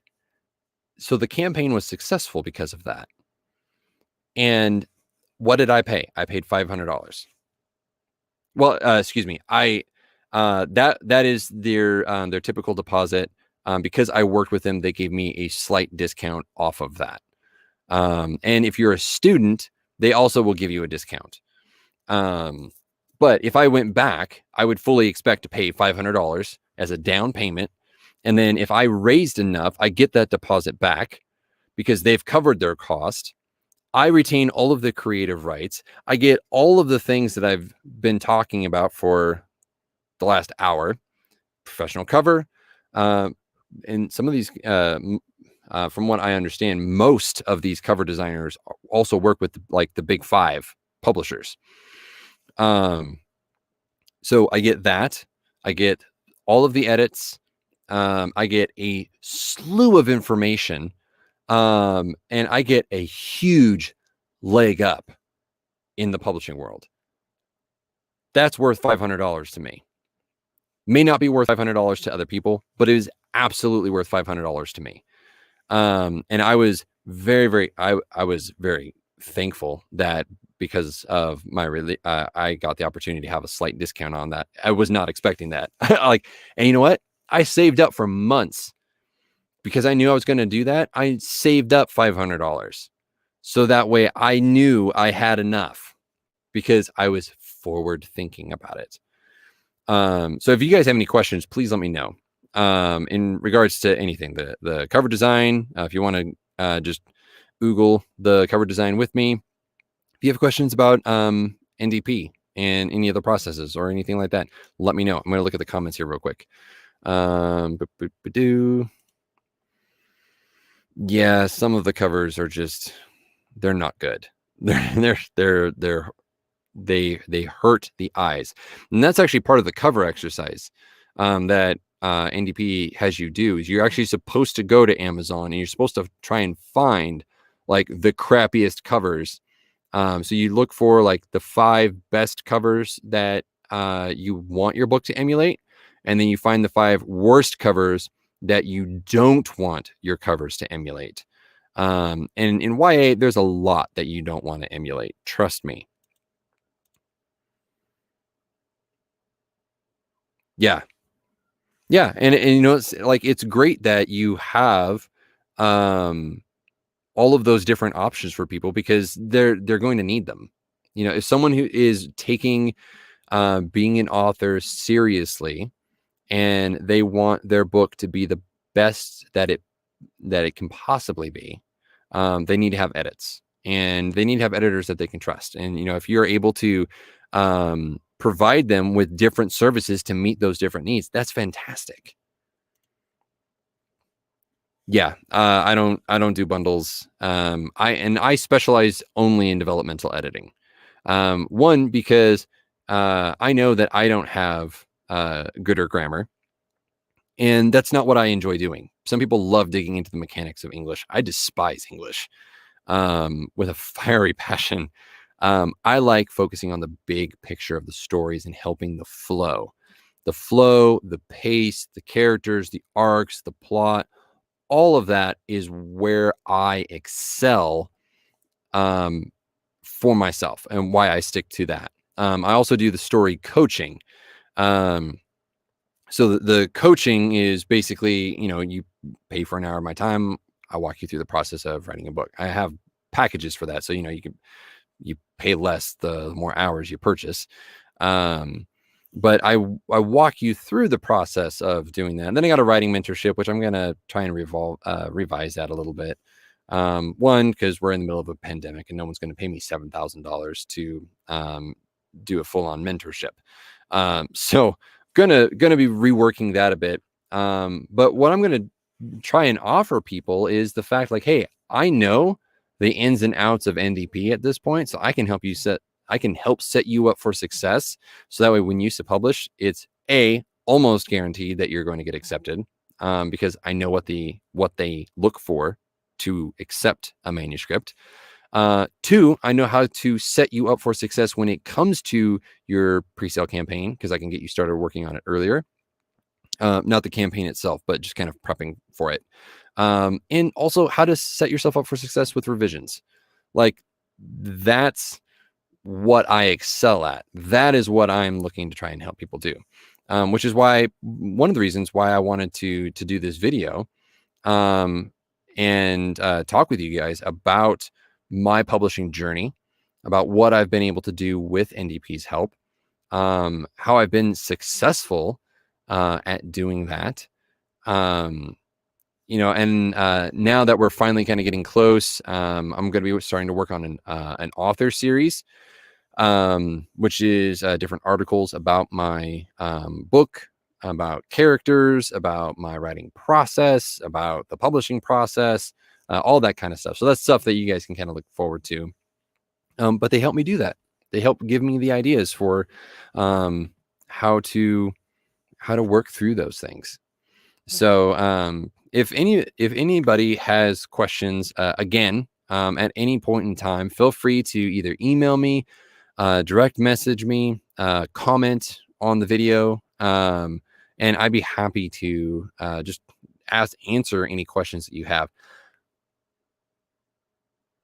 so the campaign was successful because of that. And what did I pay? I paid $500. Well, excuse me. That is their typical deposit. Because I worked with them, they gave me a slight discount off of that. And if you're a student, they also will give you a discount. But if I went back, I would fully expect to pay $500 as a down payment. And then if I raised enough, I get that deposit back because they've covered their cost. I retain all of the creative rights. I get all of the things that I've been talking about for the last hour. Professional cover. And some of these, from what I understand, most of these cover designers also work with like the big 5 publishers. So I get that. I get all of the edits. I get a slew of information. And I get a huge leg up in the publishing world. That's worth $500 to me. May not be worth $500 to other people, but it is absolutely worth $500 to me. And I was very thankful that because of my I got the opportunity to have a slight discount on that. I was not expecting that. And you know what? I saved up for months because I knew I was going to do that. I saved up $500 so that way I knew I had enough because I was forward thinking about it. So if you guys have any questions, please let me know. In regards to anything, the cover design, if you want to just oogle the cover design with me. If you have questions about NDP and any other processes or anything like that, let me know. I'm going to look at the comments here real quick. Yeah, some of the covers are just, they're not good. They hurt the eyes, and that's actually part of the cover exercise that NDP has you do. Is you're actually supposed to go to Amazon and you're supposed to try and find like the crappiest covers. So you look for like the 5 best covers that you want your book to emulate, and then you find the 5 worst covers that you don't want your covers to emulate. And in YA, there's a lot that you don't want to emulate. Trust me. Yeah. Yeah. And you know, it's like, it's great that you have all of those different options for people, because they're going to need them. You know, if someone who is taking being an author seriously, and they want their book to be the best that it can possibly be, they need to have edits, and they need to have editors that they can trust. And you know, if you're able to provide them with different services to meet those different needs, that's fantastic. Yeah, I don't do bundles. I specialize only in developmental editing. One, because I know that I don't have gooder grammar, and that's not what I enjoy doing. Some people love digging into the mechanics of English. I despise English with a fiery passion. I like focusing on the big picture of the stories and helping the flow, the pace, the characters, the arcs, the plot. All of that is where I excel for myself, and why I stick to that. I also do the story coaching. Um, so the coaching is basically, you know, you pay for an hour of my time. I walk you through the process of writing a book. I have packages for that, so you know, you pay less the more hours you purchase. Um, but I walk you through the process of doing that. And then I got a writing mentorship, which I'm gonna try and revise that a little bit. One, because we're in the middle of a pandemic and no one's gonna pay me $7,000 to do a full-on mentorship. So gonna be reworking that a bit. But what I'm gonna try and offer people is the fact, like, hey, I know the ins and outs of NDP at this point, so I can help set you up for success. So that way, when you publish, it's almost guaranteed that you're going to get accepted, because I know what they look for to accept a manuscript. 2, I know how to set you up for success when it comes to your pre-sale campaign, because I can get you started working on it earlier. Not the campaign itself, but just kind of prepping for it. And also how to set yourself up for success with revisions. Like, that's what I excel at. That is what I'm looking to try and help people do. Which is why, one of the reasons why I wanted to do this video, and talk with you guys about my publishing journey, about what I've been able to do with NDP's help, how I've been successful at doing that. You know, and now that we're finally kind of getting close, I'm going to be starting to work on an author series, which is different articles about my book, about characters, about my writing process, about the publishing process, all that kind of stuff. So that's stuff that you guys can kind of look forward to. But they help me do that. They help give me the ideas for how to work through those things. So if anybody has questions, again, at any point in time, feel free to either email me, direct message me, comment on the video, and I'd be happy to just answer any questions that you have.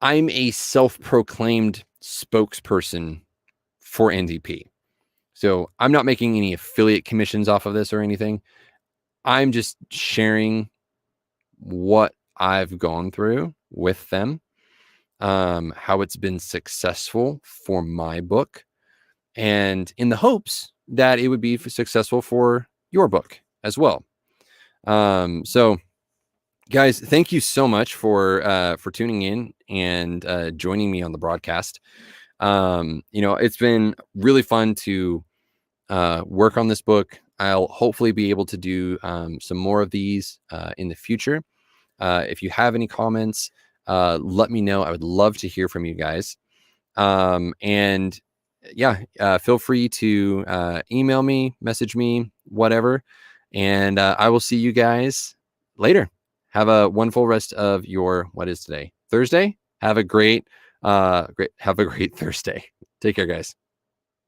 I'm a self-proclaimed spokesperson for NDP. So I'm not making any affiliate commissions off of this or anything. I'm just sharing what I've gone through with them, how it's been successful for my book, and in the hopes that it would be successful for your book as well. So Guys, thank you so much for tuning in and joining me on the broadcast. It's been really fun to work on this book. I'll hopefully be able to do some more of these in the future. If you have any comments, let me know. I would love to hear from you guys. And yeah, feel free to email me, message me, whatever. And I will see you guys later. Have a wonderful rest of your, what is today? Thursday? Have a great Thursday. Take care, guys.